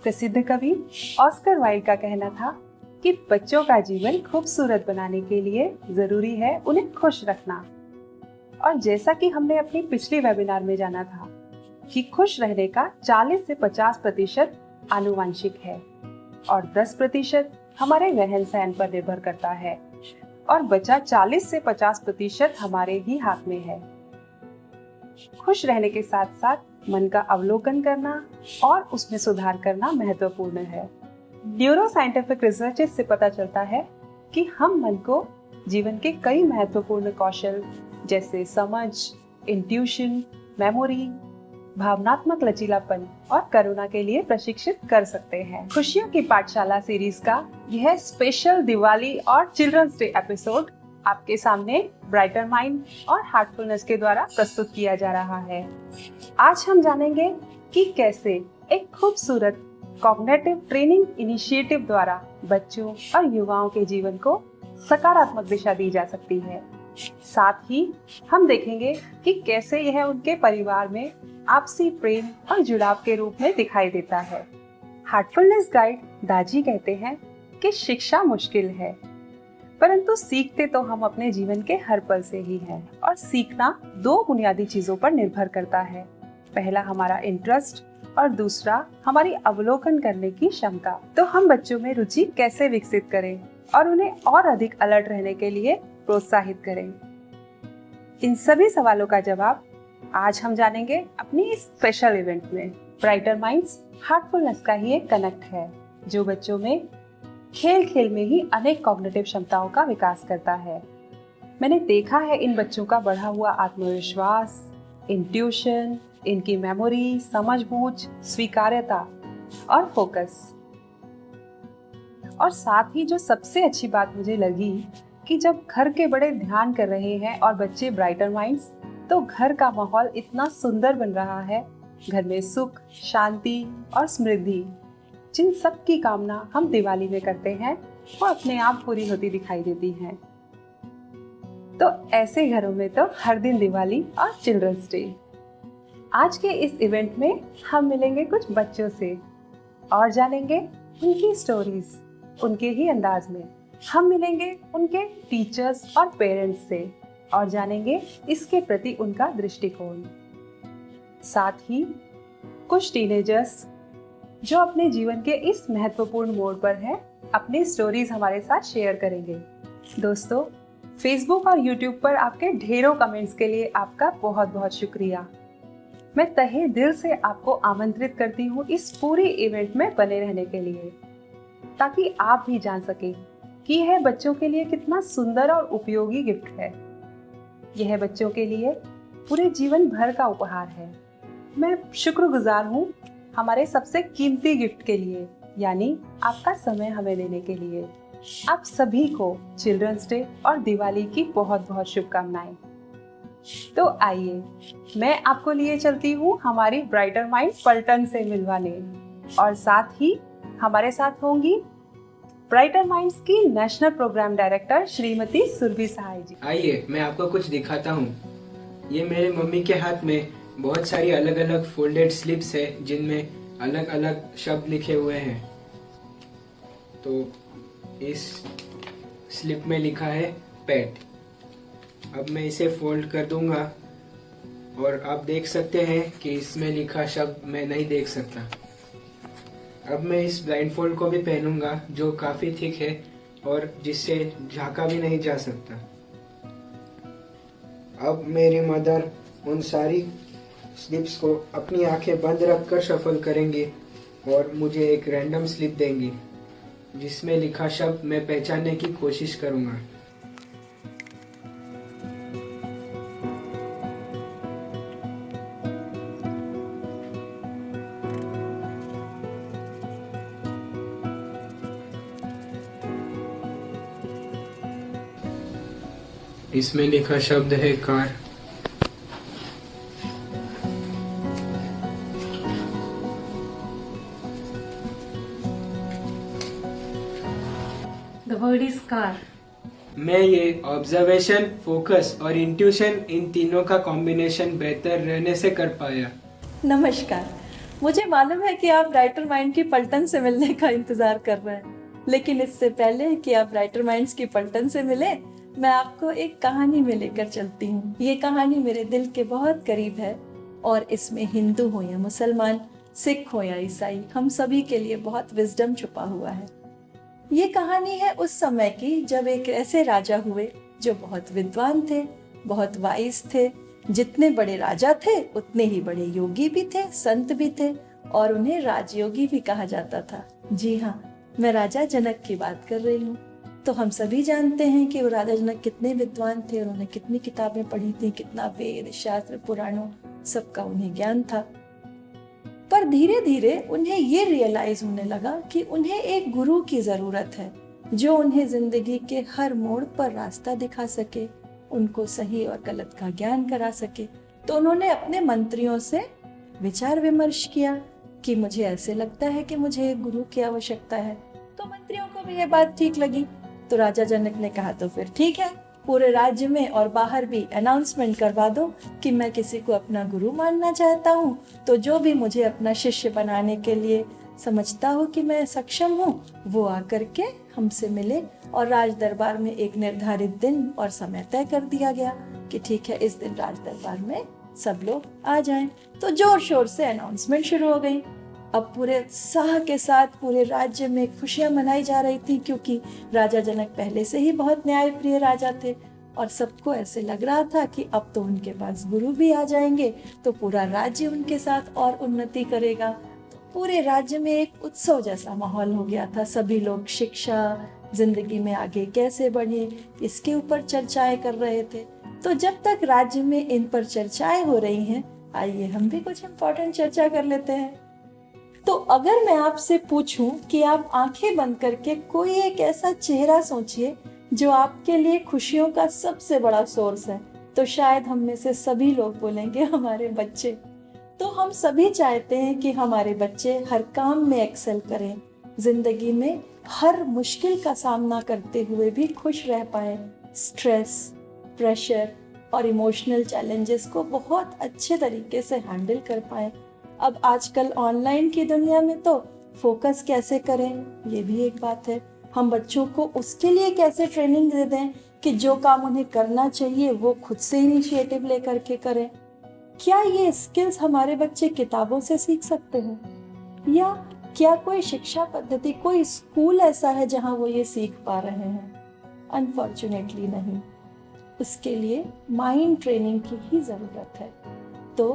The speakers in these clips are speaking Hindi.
प्रसिद्ध कवि ऑस्कर वाइल्ड का कहना था कि बच्चों का जीवन खूबसूरत बनाने के लिए जरूरी है उन्हें खुश रखना। और जैसा कि हमने अपनी पिछली वेबिनार में जाना था कि खुश रहने का 40 से 50% आनुवंशिक है और 10% हमारे रहन सहन पर निर्भर करता है और बचा 40 से 50% हमारे ही हाथ में है। खुश रहने के साथ साथ मन का अवलोकन करना और उसमें सुधार करना महत्वपूर्ण है। न्यूरो साइंटिफिक रिसर्च से पता चलता है कि हम मन को जीवन के कई महत्वपूर्ण कौशल जैसे समझ, इंट्यूशन, मेमोरी, भावनात्मक लचीलापन और करुणा के लिए प्रशिक्षित कर सकते हैं। खुशियों की पाठशाला सीरीज का यह स्पेशल दिवाली और चिल्ड्रंस डे एपिसोड आपके सामने ब्राइटर माइंड और हार्टफुलनेस के द्वारा प्रस्तुत किया जा रहा है। आज हम जानेंगे कि कैसे एक खूबसूरत कॉग्निटिव ट्रेनिंग इनिशिएटिव द्वारा बच्चों और युवाओं के जीवन को सकारात्मक दिशा दी जा सकती है। साथ ही हम देखेंगे कि कैसे यह उनके परिवार में आपसी प्रेम और जुड़ाव के रूप में दिखाई देता है। हार्टफुलनेस गाइड दाजी कहते हैं कि शिक्षा मुश्किल है, परंतु सीखते तो हम अपने जीवन के हर पल से ही हैं और सीखना 2 बुनियादी चीजों पर निर्भर करता है। पहला हमारा इंटरेस्ट और दूसरा हमारी अवलोकन करने की क्षमता। तो हम बच्चों में रुचि कैसे विकसित करें और उन्हें और अधिक अलर्ट रहने के लिए प्रोत्साहित करें। इन सभी सवालों का जवाब आज हम जानेंगे अपनी इस स्पेशल इवेंट में। ब्राइटर माइंड्स हार्टफुलनेस का ही एक कनेक्ट है जो बच्चों में खेल खेल में ही अनेक कॉग्निटिव क्षमताओं का विकास करता है। मैंने देखा है इन बच्चों का बढ़ा हुआ आत्मविश्वास, इंट्यूशन, इनकी मेमोरी, समझबूझ, स्वीकार्यता और फोकस। और साथ ही जो सबसे अच्छी बात मुझे लगी कि जब घर के बड़े ध्यान कर रहे हैं और बच्चे ब्राइटर माइंड्स, तो घर का माहौल इतना सुंदर बन रहा है। घर में सुख, शांति और समृद्धि, जिन सब की कामना हम दिवाली में करते हैं, वो अपने आप पूरी होती दिखाई देती हैं। तो ऐसे घरों में तो हर दिन दिवाली और चिल्ड्रंस डे। आज के इस इवेंट में हम मिलेंगे कुछ बच्चों से और जानेंगे उनकी स्टोरीज उनके ही अंदाज में। हम मिलेंगे उनके टीचर्स और पेरेंट्स से और जानेंगे इसके प्रति उनका दृष्टिकोण। साथ ही कुछ टीनेजर्स जो अपने जीवन के इस महत्वपूर्ण मोड़ पर हैं, अपनी स्टोरीज हमारे साथ शेयर करेंगे। दोस्तों, फेसबुक और यूट्यूब पर आपके ढेरों कमेंट्स के लिए आपका बहुत बहुत शुक्रिया। मैं तहे दिल से आपको आमंत्रित करती हूँ इस पूरी इवेंट में बने रहने के लिए, ताकि आप भी जान सकें कि यह बच्चों के लिए कितना सुंदर और उपयोगी गिफ्ट है। यह बच्चों के लिए पूरे जीवन भर का उपहार है। मैं शुक्रगुजार हूँ हमारे सबसे कीमती गिफ्ट के लिए, यानी आपका समय हमें देने के लिए। आप सभी को चिल्ड्रंस डे और दिवाली की बहुत बहुत शुभकामनाएं। तो आइए मैं आपको लिए चलती हूँ हमारी ब्राइटर माइंड पलटन से मिलवाने, और साथ ही हमारे साथ होंगी ब्राइटर माइंड्स की national programme director Shrimati Surabhi Sahay ji. आइए मैं आपको कुछ दिखाता हूँ। ये मेरे मम्मी के हाथ में बहुत सारी अलग अलग फोल्डेड स्लिप्स है जिनमें अलग अलग शब्द लिखे हुए हैं। तो इस स्लिप में लिखा है पेट। अब मैं इसे फोल्ड कर दूंगा और आप देख सकते हैं कि इसमें लिखा शब्द मैं नहीं देख सकता। अब मैं इस ब्लाइंडफोल्ड को भी पहनूंगा जो काफी थिक है और जिससे झांका भी नहीं जा सकता। अब मेरी मदर उन सारी स्लिप्स को अपनी आंखें बंद रखकर शफल करेंगी और मुझे एक रैंडम स्लिप देंगी जिसमें लिखा शब्द मैं पहचानने की कोशिश करूंगा। इसमें लिखा शब्द है car. The word is car. मैं ये ऑब्जर्वेशन, फोकस और इंट्यूशन इन तीनों का कॉम्बिनेशन बेहतर रहने से कर पाया। नमस्कार, मुझे मालूम है कि आप राइटर माइंड की पलटन से मिलने का इंतजार कर रहे हैं, लेकिन इससे पहले कि आप राइटर माइंड्स की पलटन से मिले, मैं आपको एक कहानी में लेकर चलती हूँ। ये कहानी मेरे दिल के बहुत करीब है और इसमें हिंदू हो या मुसलमान, सिख हो या ईसाई, हम सभी के लिए बहुत विजडम छुपा हुआ है। ये कहानी है उस समय की जब एक ऐसे राजा हुए जो बहुत विद्वान थे, बहुत वाइज थे। जितने बड़े राजा थे उतने ही बड़े योगी भी थे, संत भी थे और उन्हें राजयोगी भी कहा जाता था। जी हाँ, मैं राजा जनक की बात कर रही हूँ। तो हम सभी जानते हैं कि वो राजा जनक कितने विद्वान थे, उन्होंने कितनी किताबें पढ़ी थी, कितना वेद शास्त्र पुराणों सबका उन्हें ज्ञान था। पर धीरे धीरे उन्हें ये रियलाइज होने लगा कि उन्हें एक गुरु की जरूरत है जो उन्हें जिंदगी के हर मोड़ पर रास्ता दिखा सके, उनको सही और गलत का ज्ञान करा सके। तो उन्होंने अपने मंत्रियों से विचार विमर्श किया कि मुझे ऐसे लगता है कि मुझे एक गुरु की आवश्यकता है। तो मंत्रियों को भी ये बात ठीक लगी। तो राजा जनक ने कहा तो फिर ठीक है, पूरे राज्य में और बाहर भी अनाउंसमेंट करवा दो कि मैं किसी को अपना गुरु मानना चाहता हूँ, तो जो भी मुझे अपना शिष्य बनाने के लिए समझता हो कि मैं सक्षम हूँ, वो आकर के हमसे मिले। और राज दरबार में एक निर्धारित दिन और समय तय कर दिया गया कि ठीक है, इस दिन राज दरबार में सब लोग आ जाएं। तो जोर शोर से अनाउंसमेंट शुरू हो गई। अब पूरे उत्साह के साथ पूरे राज्य में खुशियां मनाई जा रही थी, क्योंकि राजा जनक पहले से ही बहुत न्यायप्रिय राजा थे और सबको ऐसे लग रहा था कि अब तो उनके पास गुरु भी आ जाएंगे तो पूरा राज्य उनके साथ और उन्नति करेगा। तो पूरे राज्य में एक उत्सव जैसा माहौल हो गया था। सभी लोग शिक्षा, जिंदगी में आगे कैसे बढ़े, इसके ऊपर चर्चाएं कर रहे थे। तो जब तक राज्य में इन पर चर्चाएं हो रही हैं, आइए हम भी कुछ इम्पोर्टेंट चर्चा कर लेते हैं। तो अगर मैं आपसे पूछूं कि आप आंखें बंद करके कोई एक ऐसा चेहरा सोचिए जो आपके लिए खुशियों का सबसे बड़ा सोर्स है, तो शायद हम में से सभी लोग बोलेंगे हमारे बच्चे। तो हम सभी चाहते हैं कि हमारे बच्चे हर काम में एक्सेल करें, जिंदगी में हर मुश्किल का सामना करते हुए भी खुश रह पाए, स्ट्रेस, प्रेशर और इमोशनल चैलेंजेस को बहुत अच्छे तरीके से हैंडल कर पाए। अब आजकल ऑनलाइन की दुनिया में तो फोकस कैसे करें, ये भी एक बात है। हम बच्चों को उसके लिए कैसे ट्रेनिंग दे दें कि जो काम उन्हें करना चाहिए वो खुद से इनिशिएटिव लेकर के करें। क्या ये स्किल्स हमारे बच्चे किताबों से सीख सकते हैं, या क्या कोई शिक्षा पद्धति, कोई स्कूल ऐसा है जहां वो ये सीख पा रहे हैं? अनफॉर्चुनेटली नहीं। उसके लिए माइंड ट्रेनिंग की ही जरूरत है। तो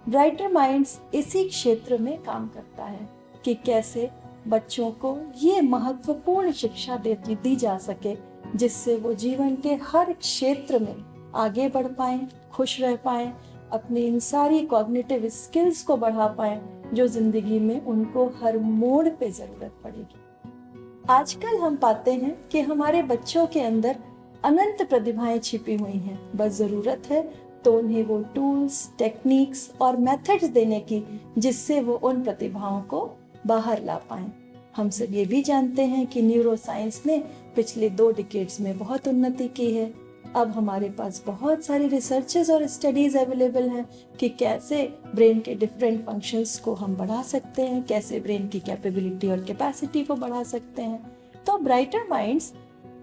ब्राइटर माइंड्स इसी क्षेत्र में काम करता है कि कैसे बच्चों को ये महत्वपूर्ण शिक्षा दी जा सके जिससे वो जीवन के हर क्षेत्र में आगे बढ़ पाए, खुश रह पाए, अपनी इन सारी कॉग्निटिव स्किल्स को बढ़ा पाए जो जिंदगी में उनको हर मोड़ पे जरूरत पड़ेगी। आजकल हम पाते हैं कि हमारे बच्चों के अंदर अनंत प्रतिभाएं छिपी हुई हैं, बस जरूरत है तो उन्हें वो टूल्स, टेक्निक्स और मेथड्स देने की जिससे वो उन प्रतिभाओं को बाहर ला पाएं। हम सब ये भी जानते हैं कि न्यूरो साइंस ने पिछले 2 डिकेड्स में बहुत उन्नति की है। अब हमारे पास बहुत सारी रिसर्चेस और स्टडीज अवेलेबल हैं कि कैसे ब्रेन के डिफरेंट फंक्शंस को हम बढ़ा सकते हैं, कैसे ब्रेन की कैपेबिलिटी और कैपेसिटी को बढ़ा सकते हैं। तो ब्राइटर माइंड्स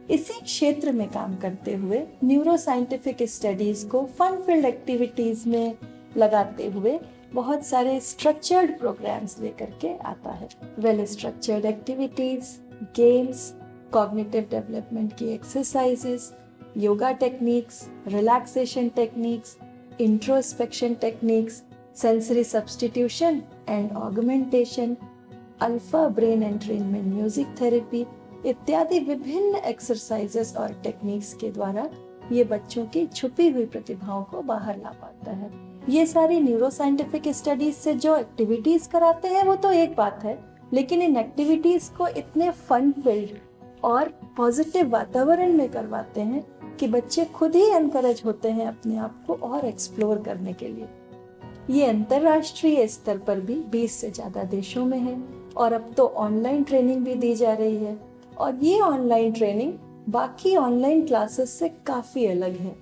इसी क्षेत्र में काम करते हुए न्यूरो साइंटिफिक स्टडीज को फन फील्ड एक्टिविटीज में लगाते हुए बहुत सारे स्ट्रक्चर्ड प्रोग्राम्स लेकर के आता है। Well structured activities, games, cognitive development की exercises, yoga techniques, relaxation techniques, introspection techniques, sensory substitution and augmentation, alpha brain entrainment music therapy इत्यादि विभिन्न एक्सरसाइजेस और टेक्निक्स के द्वारा ये बच्चों की छुपी हुई प्रतिभाओं को बाहर ला पाता है। ये सारी न्यूरो साइंटिफिक स्टडीज से जो एक्टिविटीज कराते हैं वो तो एक बात है, लेकिन इन एक्टिविटीज को इतने फन फील्ड और पॉजिटिव वातावरण में करवाते हैं कि बच्चे खुद ही एनकरेज होते हैं अपने आप को और एक्सप्लोर करने के लिए। ये अंतर्राष्ट्रीय स्तर पर भी 20 से ज्यादा देशों में है और अब तो ऑनलाइन ट्रेनिंग भी दी जा रही है। और ये ऑनलाइन ट्रेनिंग बाकी ऑनलाइन क्लासेस से काफी अलग है,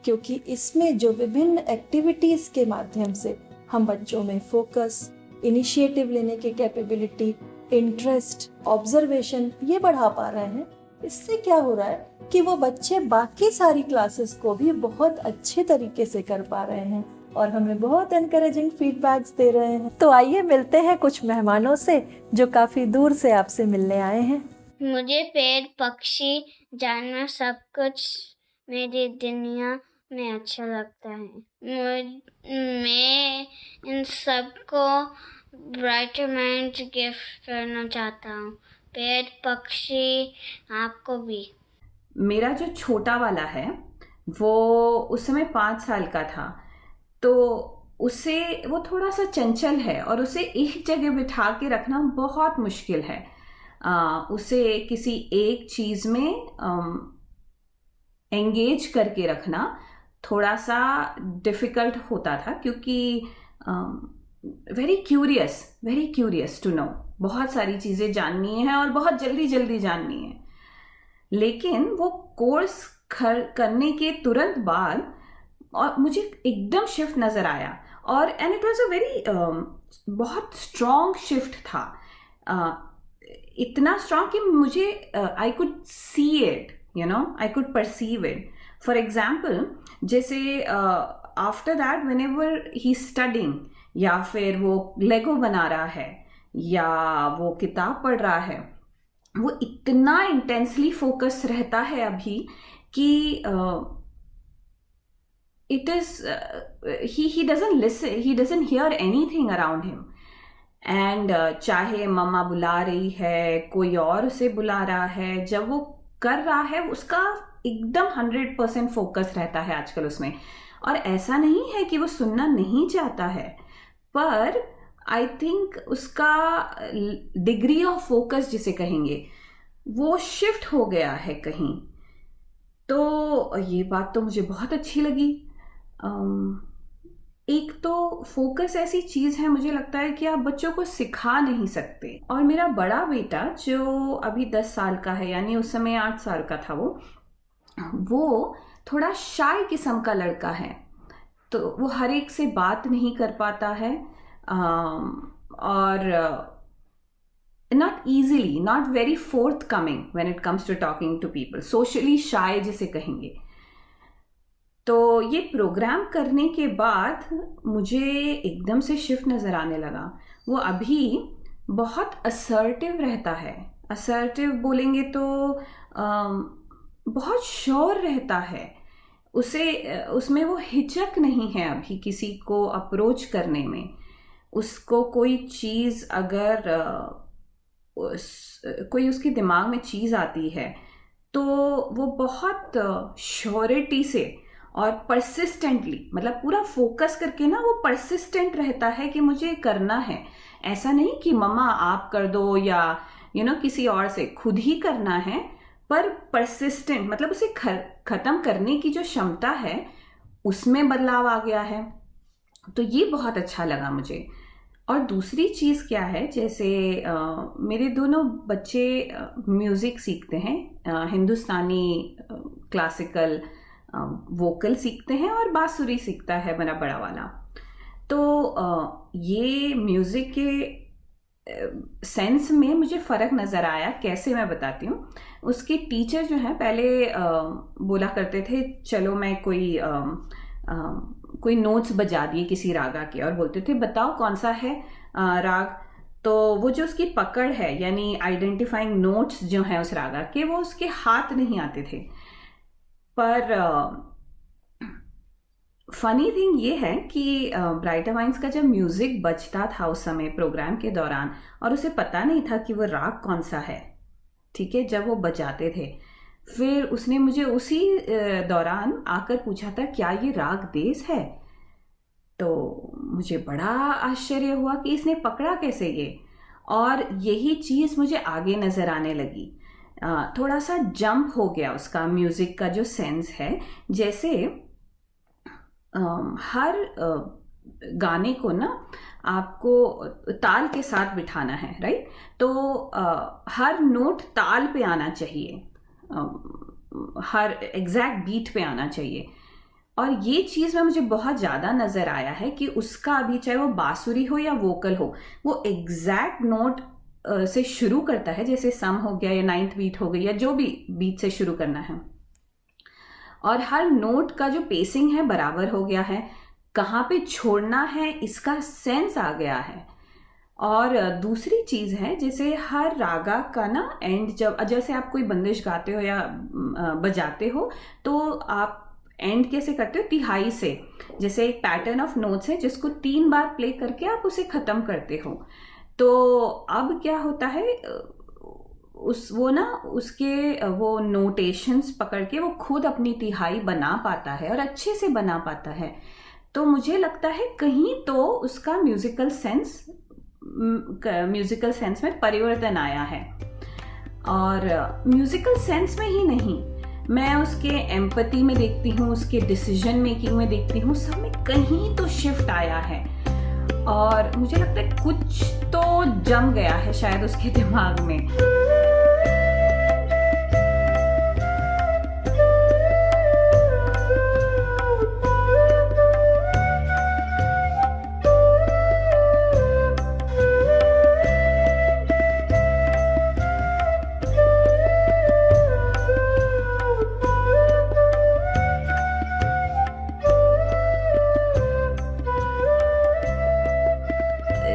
क्योंकि इसमें जो विभिन्न एक्टिविटीज के माध्यम से हम बच्चों में फोकस, इनिशिएटिव लेने की कैपेबिलिटी, इंटरेस्ट, ऑब्जर्वेशन ये बढ़ा पा रहे हैं। इससे क्या हो रहा है कि वो बच्चे बाकी सारी क्लासेस को भी बहुत अच्छे तरीके से कर पा रहे हैं और हमें बहुत एनकरेजिंग फीडबैक्स दे रहे हैं। तो आइए मिलते हैं कुछ मेहमानों से जो काफी दूर से आपसे मिलने आए हैं। मुझे पेड़, पक्षी, जानवर सब कुछ मेरी दुनिया में अच्छा लगता है। मैं इन सबको ब्राइटर माइंड गिफ्ट करना चाहता हूँ। पेड़, पक्षी, आपको भी। मेरा जो छोटा वाला है वो उस समय 5 साल का था, तो उसे वो थोड़ा सा चंचल है और उसे एक जगह बिठा के रखना बहुत मुश्किल है। उसे किसी एक चीज में एंगेज करके रखना थोड़ा सा डिफिकल्ट होता था, क्योंकि वेरी क्यूरियस टू नो, बहुत सारी चीजें जाननी है और बहुत जल्दी जल्दी जाननी है। लेकिन वो कोर्स करने के तुरंत बाद और मुझे एकदम शिफ्ट नजर आया, और and it was a very बहुत स्ट्रॉन्ग शिफ्ट था। इतना स्ट्रॉन्ग कि मुझे I could see it, I could perceive it. For example, जैसे after that whenever he studying, या फिर वो लेगो बना रहा है या वो किताब पढ़ रहा है, वो इतना इंटेंसली फोकस रहता है अभी कि it is he doesn't hear anything around him, and चाहे मम्मा बुला रही है, कोई और उसे बुला रहा है, जब वो कर रहा है उसका एकदम 100% फोकस रहता है आजकल उसमें। और ऐसा नहीं है कि वो सुनना नहीं चाहता है, पर आई थिंक उसका डिग्री ऑफ फोकस जिसे कहेंगे वो शिफ्ट हो गया है कहीं। तो ये बात तो मुझे बहुत अच्छी लगी। एक तो फोकस ऐसी चीज है, मुझे लगता है कि आप बच्चों को सिखा नहीं सकते। और मेरा बड़ा बेटा जो अभी 10 साल का है, यानी उस समय 8 साल का था, वो थोड़ा शाय किस्म का लड़का है, तो वो हर एक से बात नहीं कर पाता है, और not very forthcoming when it comes to talking to people, socially shy जिसे कहेंगे। तो ये प्रोग्राम करने के बाद मुझे एकदम से शिफ्ट नजर आने लगा। वो अभी बहुत असर्टिव रहता है, असर्टिव बोलेंगे तो बहुत श्योर रहता है, उसमें वो हिचक नहीं है अभी किसी को अप्रोच करने में। उसको कोई चीज अगर कोई उसके दिमाग में चीज आती है तो वो बहुत श्योरिटी से और परसिस्टेंटली, मतलब पूरा फोकस करके ना, वो परसिस्टेंट रहता है कि मुझे करना है। ऐसा नहीं कि मम्मा आप कर दो या किसी और से, खुद ही करना है, पर परसिस्टेंट, मतलब उसे खत्म करने की जो क्षमता है उसमें बदलाव आ गया है। तो ये बहुत अच्छा लगा मुझे। और दूसरी चीज़ क्या है, जैसे मेरे दोनों बच्चे म्यूज़िक सीखते हैं, हिंदुस्तानी क्लासिकल वोकल सीखते हैं और बांसुरी सीखता है मेरा बड़ा वाला। तो ये म्यूज़िक के सेंस में मुझे फ़र्क नज़र आया। कैसे, मैं बताती हूँ। उसके टीचर जो हैं पहले बोला करते थे चलो मैं कोई नोट्स बजा दिए किसी रागा के, और बोलते थे बताओ कौन सा है राग। तो वो जो उसकी पकड़ है, यानी आइडेंटिफाइंग नोट्स जो हैं उस रागा के, वो उसके हाथ नहीं आते थे। पर फनी थिंग ये है कि ब्राइटर माइंड्स का जब म्यूजिक बजता था उस समय प्रोग्राम के दौरान, और उसे पता नहीं था कि वो राग कौन सा है, ठीक है, जब वो बजाते थे, फिर उसने मुझे उसी दौरान आकर पूछा था क्या ये राग देस है। तो मुझे बड़ा आश्चर्य हुआ कि इसने पकड़ा कैसे ये, और यही चीज़ मुझे आगे नज़र आने लगी। थोड़ा सा जंप हो गया उसका म्यूज़िक का जो सेंस है। जैसे हर गाने को ना आपको ताल के साथ बिठाना है, राइट। तो हर नोट ताल पे आना चाहिए, हर एग्जैक्ट बीट पे आना चाहिए। और ये चीज़ में मुझे बहुत ज़्यादा नज़र आया है कि उसका अभी चाहे वो बांसुरी हो या वोकल हो, वो एग्जैक्ट नोट से शुरू करता है, जैसे सम हो गया या नाइन्थ बीट हो गई या जो भी बीट से शुरू करना है, और हर नोट का जो पेसिंग है बराबर हो गया है, कहाँ पे छोड़ना है इसका सेंस आ गया है। और दूसरी चीज़ है, जैसे हर रागा का ना एंड, जब जैसे आप कोई बंदिश गाते हो या बजाते हो तो आप एंड कैसे करते हो, तिहाई से। जैसे एक पैटर्न ऑफ नोट्स है जिसको 3 बार प्ले करके आप उसे ख़त्म करते हो। तो अब क्या होता है, उसके वो नोटेशंस पकड़ के वो खुद अपनी तिहाई बना पाता है और अच्छे से बना पाता है। तो मुझे लगता है कहीं तो उसका म्यूजिकल सेंस में परिवर्तन आया है। और म्यूजिकल सेंस में ही नहीं, मैं उसके एम्पैथी में देखती हूँ, उसके डिसीजन मेकिंग में देखती हूँ, सब में कहीं तो शिफ्ट आया है। और मुझे लगता है कुछ तो जम गया है शायद उसके दिमाग में।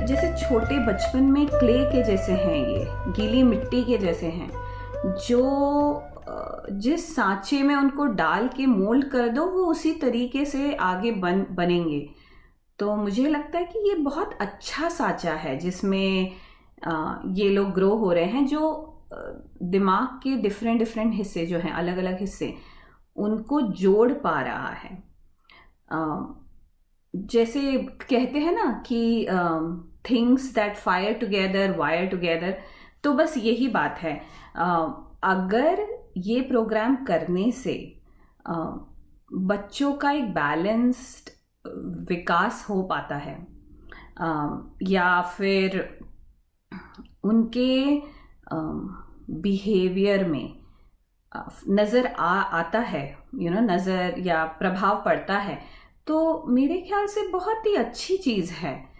जैसे छोटे बचपन में क्ले के जैसे हैं, ये गीली मिट्टी के जैसे हैं, जो जिस सांचे में उनको डाल के मोल्ड कर दो वो उसी तरीके से आगे बनेंगे। तो मुझे लगता है कि ये बहुत अच्छा सांचा है जिसमें ये लोग ग्रो हो रहे हैं, जो दिमाग के डिफरेंट हिस्से जो हैं, अलग अलग हिस्से, उनको जोड़ पा रहा है। जैसे कहते हैं ना कि things that fire together wire together, तो बस यही बात है। अगर ये प्रोग्राम करने से बच्चों का एक बैलेंस्ड विकास हो पाता है, या फिर उनके बिहेवियर में नज़र आता है, नज़र या प्रभाव पड़ता है, तो मेरे ख्याल से बहुत ही अच्छी चीज़ है।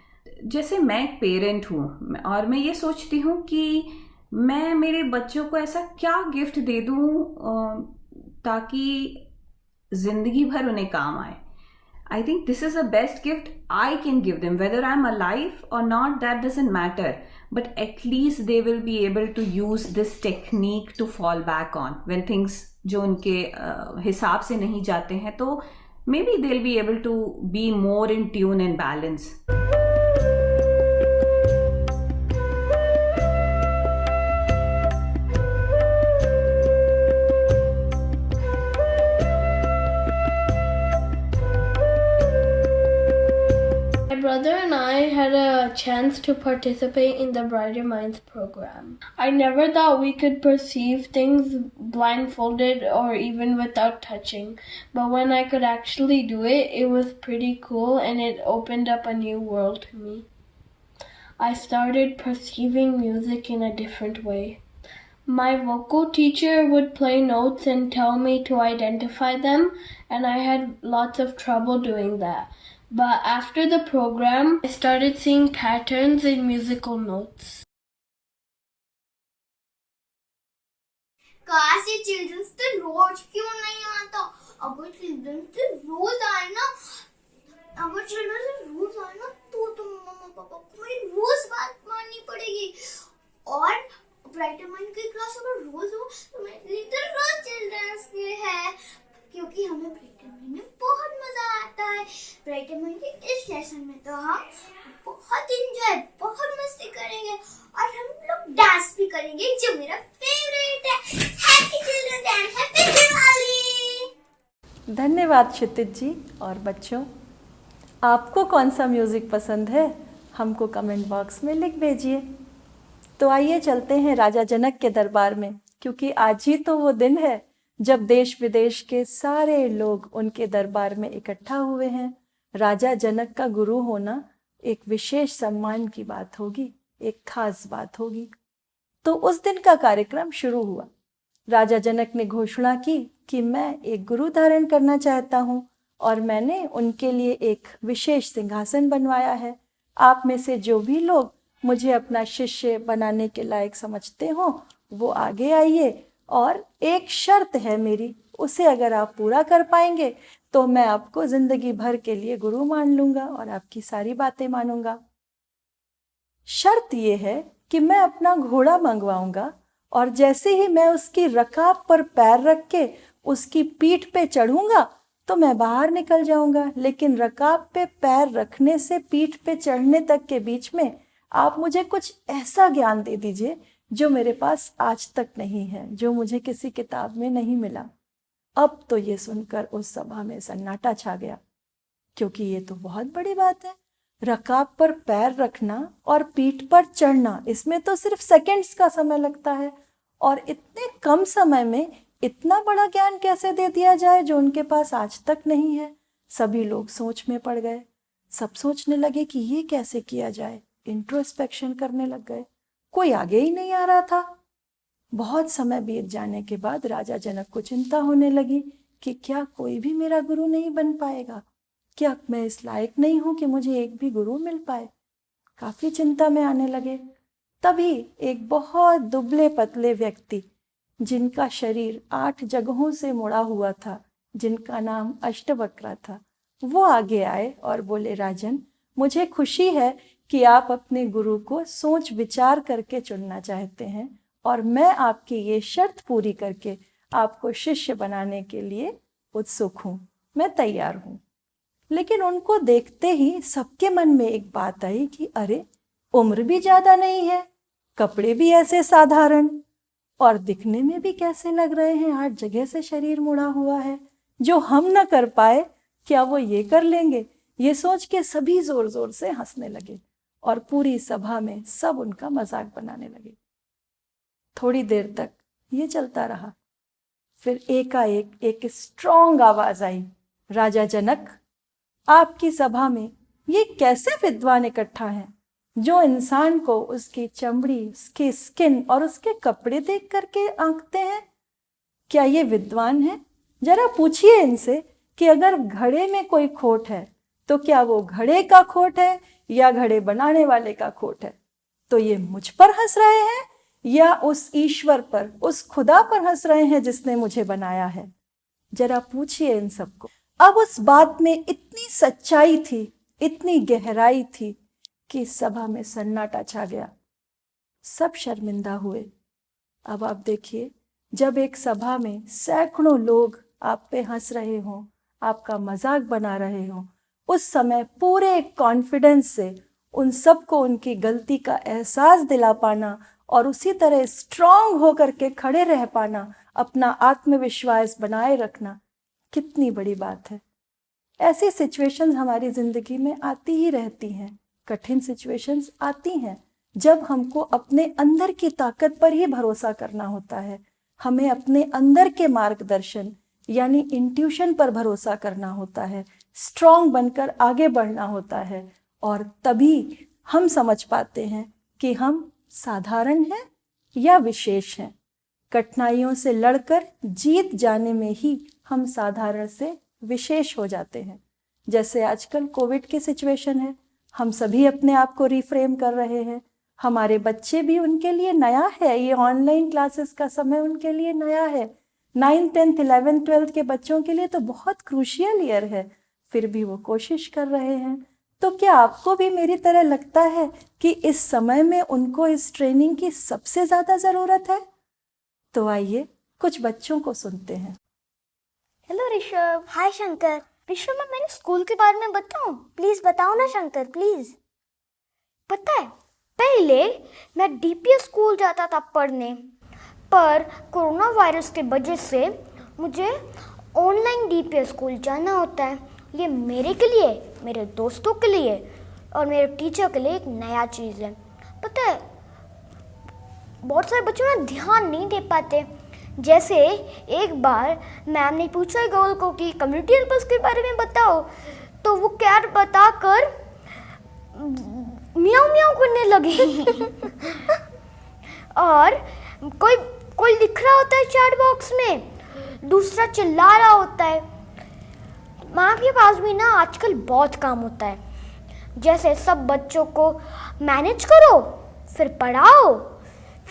जैसे मैं एक पेरेंट हूँ और मैं ये सोचती हूँ कि मैं मेरे बच्चों को ऐसा क्या गिफ्ट दे दूँ ताकि ज़िंदगी भर उन्हें काम आए। I think this is the best gift I can give them. Whether I'm alive or not, that doesn't matter. But at least they will be able to use this technique to fall back on when things जो उनके हिसाब से नहीं जाते हैं, तो maybe they'll be able to be more in tune and balance. My brother and I had a chance to participate in the Brighter Minds program. I never thought we could perceive things blindfolded or even without touching, but when I could actually do it, it was pretty cool and it opened up a new world to me. I started perceiving music in a different way. My vocal teacher would play notes and tell me to identify them, and I had lots of trouble doing that. But after the program, I started seeing patterns in musical notes. काश ये चिल्ड्रंस तो रोज क्यों नहीं आता। अगर चिल्ड्रंस तो रोज आए ना, तो मम्मा पापा को मेरी रोज बात माननी पड़ेगी। और ब्राइटर माइंड की क्लास अगर रोज हो तो मेरी तो रोज चिल्ड्रंस के है, क्योंकि हमें ब्राइटर माइंड में बहुत मजा आता है। ब्राइटर माइंड के इस लेसन में तो हम बहुत एंजॉय, बहुत मस्ती करेंगे और हम लोग डांस भी करेंगे, जो मेरा फेवरेट है। Happy children day and happy Diwali. धन्यवाद क्षितिज जी। और बच्चों, आपको कौन सा म्यूज़िक पसंद है, हमको कमेंट बॉक्स में लिख भेजिए। तो आइए चलते हैं राजा जनक के दरबार में, क्योंकि आज ही तो वो दिन है जब देश विदेश के सारे लोग उनके दरबार में इकट्ठा हुए हैं। राजा जनक का गुरु होना एक विशेष सम्मान की बात होगी, एक खास बात होगी। तो उस दिन का कार्यक्रम शुरू हुआ। राजा जनक ने घोषणा की कि मैं एक गुरु धारण करना चाहता हूँ और मैंने उनके लिए एक विशेष सिंहासन बनवाया है। आप में से जो भी लोग मुझे अपना शिष्य बनाने के लायक समझते हो वो आगे आइए, और एक शर्त है मेरी, उसे अगर आप पूरा कर पाएंगे तो मैं आपको जिंदगी भर के लिए गुरु मान लूंगा और आपकी सारी बातें मानूंगा। शर्त ये है कि मैं अपना घोड़ा मंगवाऊंगा और जैसे ही मैं उसकी रकाब पर पैर रख के उसकी पीठ पे चढ़ूंगा तो मैं बाहर निकल जाऊंगा, लेकिन रकाब पे पैर रखने से पीठ पे चढ़ने तक के बीच में आप मुझे कुछ ऐसा ज्ञान दे दीजिए जो मेरे पास आज तक नहीं है, जो मुझे किसी किताब में नहीं मिला। अब तो ये सुनकर उस सभा में सन्नाटा छा गया, क्योंकि ये तो बहुत बड़ी बात है। रकाब पर पैर रखना और पीठ पर चढ़ना, इसमें तो सिर्फ सेकंड्स का समय लगता है, और इतने कम समय में इतना बड़ा ज्ञान कैसे दे दिया जाए जो उनके पास आज तक नहीं है। सभी लोग सोच में पड़ गए। सब सोचने लगे कि ये कैसे किया जाए, इंट्रोस्पेक्शन करने लग गए। कोई आगे ही नहीं आ रहा था। बहुत समय बीत जाने के बाद राजा जनक को चिंता होने लगी कि क्या कोई भी मेरा गुरु नहीं बन पाएगा, क्या मैं इस लायक नहीं हूं कि मुझे एक भी गुरु मिल पाए। काफी चिंता में आने लगे। तभी एक बहुत दुबले पतले व्यक्ति, जिनका शरीर 8 जगहों से मुड़ा हुआ था, जिनका नाम अष्टवक्र था, वो आगे आए और बोले, राजन, मुझे खुशी है कि आप अपने गुरु को सोच विचार करके चुनना चाहते हैं, और मैं आपकी ये शर्त पूरी करके आपको शिष्य बनाने के लिए उत्सुक हूँ, मैं तैयार हूँ। लेकिन उनको देखते ही सबके मन में एक बात आई कि अरे, उम्र भी ज्यादा नहीं है, कपड़े भी ऐसे साधारण, और दिखने में भी कैसे लग रहे हैं, 8 जगह से शरीर मुड़ा हुआ है। जो हम न कर पाए क्या वो ये कर लेंगे। ये सोच के सभी जोर जोर से हंसने लगे और पूरी सभा में सब उनका मजाक बनाने लगे। थोड़ी देर तक ये चलता रहा। फिर एकाएक एक स्ट्रॉन्ग आवाज आई, राजा जनक, आपकी सभा में ये कैसे विद्वान इकट्ठा हैं जो इंसान को उसकी चमड़ी, उसकी स्किन और उसके कपड़े देख करके आंकते हैं? क्या ये विद्वान है? जरा पूछिए इनसे कि अगर घड़े में कोई खोट है तो क्या वो घड़े का खोट है या घड़े बनाने वाले का खोट है? तो ये मुझ पर हंस रहे हैं या उस ईश्वर पर, उस खुदा पर हंस रहे हैं जिसने मुझे बनाया है? जरा पूछिए इन सबको। अब उस बात में इतनी सच्चाई थी, इतनी गहराई थी कि सभा में सन्नाटा छा गया। सब शर्मिंदा हुए। अब आप देखिए, जब एक सभा में सैकड़ों लोग आप पे हंस रहे हों, आपका मजाक बना रहे हों, उस समय पूरे कॉन्फिडेंस से उन सबको उनकी गलती का एहसास दिला पाना और उसी तरह स्ट्रांग होकर के खड़े रह पाना, अपना आत्मविश्वास बनाए रखना, कितनी बड़ी बात है। ऐसी सिचुएशंस हमारी जिंदगी में आती ही रहती हैं। कठिन सिचुएशंस आती हैं जब हमको अपने अंदर की ताकत पर ही भरोसा करना होता है। हमें अपने अंदर के मार्गदर्शन यानी इंट्यूशन पर भरोसा करना होता है, स्ट्रांग बनकर आगे बढ़ना होता है, और तभी हम समझ पाते हैं कि हम साधारण हैं या विशेष हैं। कठिनाइयों से लड़कर जीत जाने में ही हम साधारण से विशेष हो जाते हैं। जैसे आजकल कोविड की सिचुएशन है, हम सभी अपने आप को रिफ्रेम कर रहे हैं। हमारे बच्चे भी, उनके लिए नया है, ये ऑनलाइन क्लासेस का समय उनके लिए नया है। 9th, 10th, 11th, 12th के बच्चों के लिए तो बहुत क्रूशियल ईयर है, फिर भी वो कोशिश कर रहे हैं। तो क्या आपको भी मेरी तरह लगता है कि इस समय में उनको इस ट्रेनिंग की सबसे ज्यादा जरूरत है? तो आइए कुछ बच्चों को सुनते हैं। हेलो ऋषभ। हाय शंकर। ऋषभ, मैं मेरे स्कूल के बारे में बताऊं? प्लीज बताओ ना शंकर, प्लीज। पता है, पहले मैं डीपीएस स्कूल जाता था पढ़ने, पर कोरोना वायरस के वजह से मुझे ऑनलाइन डीपीएस स्कूल जाना होता है। ये मेरे के लिए, मेरे दोस्तों के लिए और मेरे टीचर के लिए एक नया चीज़ है। पता है, बहुत सारे बच्चों ना ध्यान नहीं दे पाते। जैसे एक बार मैम ने पूछा गर्ल को कि कम्युनिटी हेल्पर्स के बारे में बताओ, तो वो कैट बताकर म्याऊ म्याऊ करने लगी। और कोई लिख रहा होता है चैट बॉक्स में, दूसरा चिल्ला रहा होता है। मैम के पास भी ना आजकल बहुत काम होता है, जैसे सब बच्चों को मैनेज करो, फिर पढ़ाओ,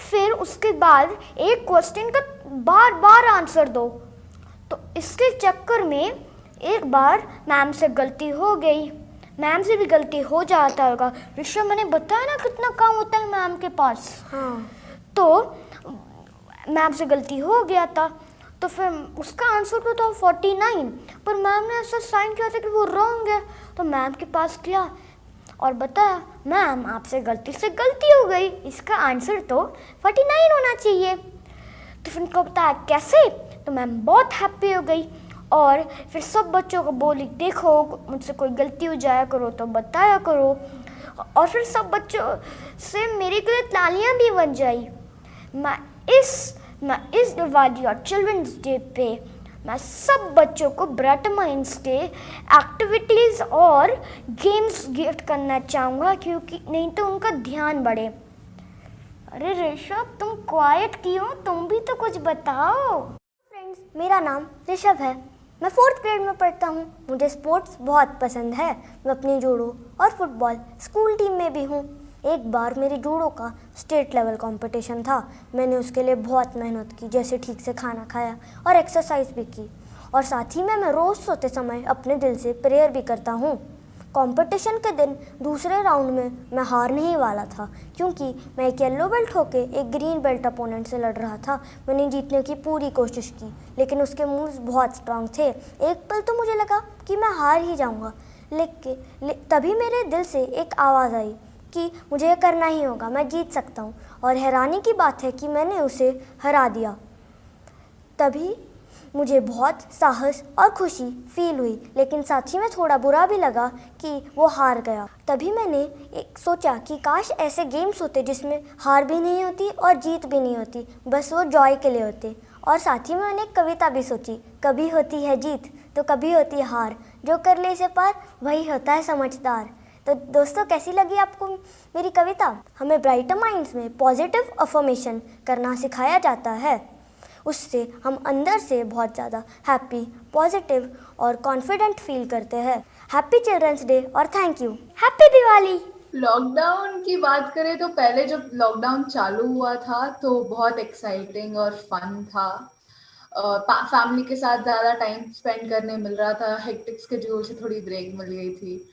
फिर उसके बाद एक क्वेश्चन का बार बार आंसर दो। तो इसके चक्कर में एक बार मैम से गलती हो गई, मैम से भी गलती हो जाता होगा। ऋषभ, मैंने बताया ना कितना काम होता है मैम के पास। हाँ। तो मैम से गलती हो गया था, तो फिर उसका आंसर तो था 49, पर मैम ने ऐसा साइन किया था कि वो रॉन्ग है। तो मैम के पास गया और बताया, मैम आपसे गलती हो गई, इसका आंसर तो 49 होना चाहिए। तो फिर उनको बताया कैसे, तो मैम बहुत हैप्पी हो गई और फिर सब बच्चों को बोली, देखो मुझसे कोई गलती हो जाया करो तो बताया करो। और फिर सब बच्चों से मेरे के लिए तालियां भी बज जाई। मैं इस दिवाली और चिल्ड्रंस डे पे मैं सब बच्चों को ब्राइटर माइंड्स के एक्टिविटीज़ और गेम्स गिफ्ट करना चाहूँगा, क्योंकि नहीं तो उनका ध्यान बढ़े। अरे ऋषभ, तुम क्वाइट क्यों, तुम भी तो कुछ बताओ। फ्रेंड्स, मेरा नाम ऋषभ है। मैं 4th ग्रेड में पढ़ता हूँ। मुझे स्पोर्ट्स बहुत पसंद है। मैं अपनी जूडो और फुटबॉल स्कूल टीम में भी हूँ। एक बार मेरी जूडो का स्टेट लेवल कंपटीशन था। मैंने उसके लिए बहुत मेहनत की, जैसे ठीक से खाना खाया और एक्सरसाइज भी की, और साथ ही में मैं रोज़ सोते समय अपने दिल से प्रेयर भी करता हूँ। कंपटीशन के दिन दूसरे राउंड में मैं हार नहीं वाला था, क्योंकि मैं एक येलो बेल्ट होके एक ग्रीन बेल्ट अपोनेंट से लड़ रहा था। मैंने जीतने की पूरी कोशिश की, लेकिन उसके मूव्स बहुत स्ट्रांग थे। एक पल तो मुझे लगा कि मैं हार ही जाऊंगा, लेकिन तभी मेरे दिल से एक आवाज़ आई कि मुझे ये करना ही होगा, मैं जीत सकता हूँ। और हैरानी की बात है कि मैंने उसे हरा दिया। तभी मुझे बहुत साहस और खुशी फील हुई, लेकिन साथ ही में थोड़ा बुरा भी लगा कि वो हार गया। तभी मैंने एक सोचा कि काश ऐसे गेम्स होते जिसमें हार भी नहीं होती और जीत भी नहीं होती, बस वो जॉय के लिए होते। और साथ ही में मैंने एक कविता भी सोची, कभी होती है जीत तो कभी होती है हार, जो कर ले इसे पार वही होता है समझदार। तो दोस्तों, कैसी लगी आपको मेरी कविता? हमें ब्राइटर माइंड्स में पॉजिटिव अफर्मेशन करना सिखाया जाता है। उससे हम अंदर से बहुत ज़्यादा हैप्पी, पॉजिटिव और कॉन्फिडेंट फील करते हैं। हैप्पी चिल्ड्रंस डे और thank you. Happy Diwali. Lockdown की बात करें तो पहले जब लॉकडाउन चालू हुआ था तो बहुत एक्साइटिंग और फन था। फैमिली के साथ ज़्यादा टाइम स्पेंड करने मिल रहा था, हेक्टिक स्केड्यूल से थोड़ी ब्रेक मिल गई थी।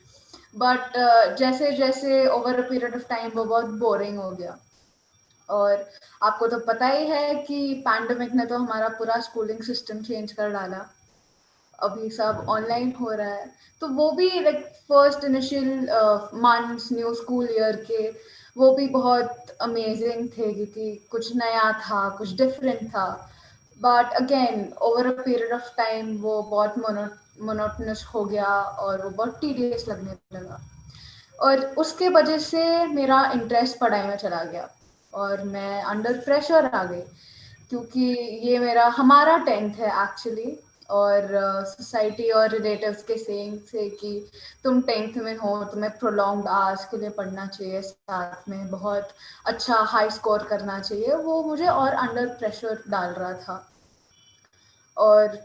बट जैसे जैसे over a period of time वो बहुत बोरिंग हो गया। और आपको तो पता ही है कि पैंडेमिक ने तो हमारा पूरा स्कूलिंग सिस्टम चेंज कर डाला। अभी सब ऑनलाइन हो रहा है, तो वो भी like first initial months new school year के वो भी बहुत अमेजिंग थे, क्योंकि कुछ नया था, कुछ डिफरेंट था। But again over a period of time वो बहुत मोनोटोनस हो गया और वो बहुत टीडियस लगने लगा। और उसके वजह से मेरा इंटरेस्ट पढ़ाई में चला गया और मैं अंडर प्रेशर आ गई, क्योंकि ये हमारा 10th है एक्चुअली। और सोसाइटी और रिलेटिव्स के सेइंग से कि तुम 10th में हो, तुम्हें प्रोलॉन्ग्ड आवर्स के लिए पढ़ना चाहिए, साथ में बहुत अच्छा हाई स्कोर करना चाहिए, वो मुझे और अंडर प्रेशर डाल रहा था। और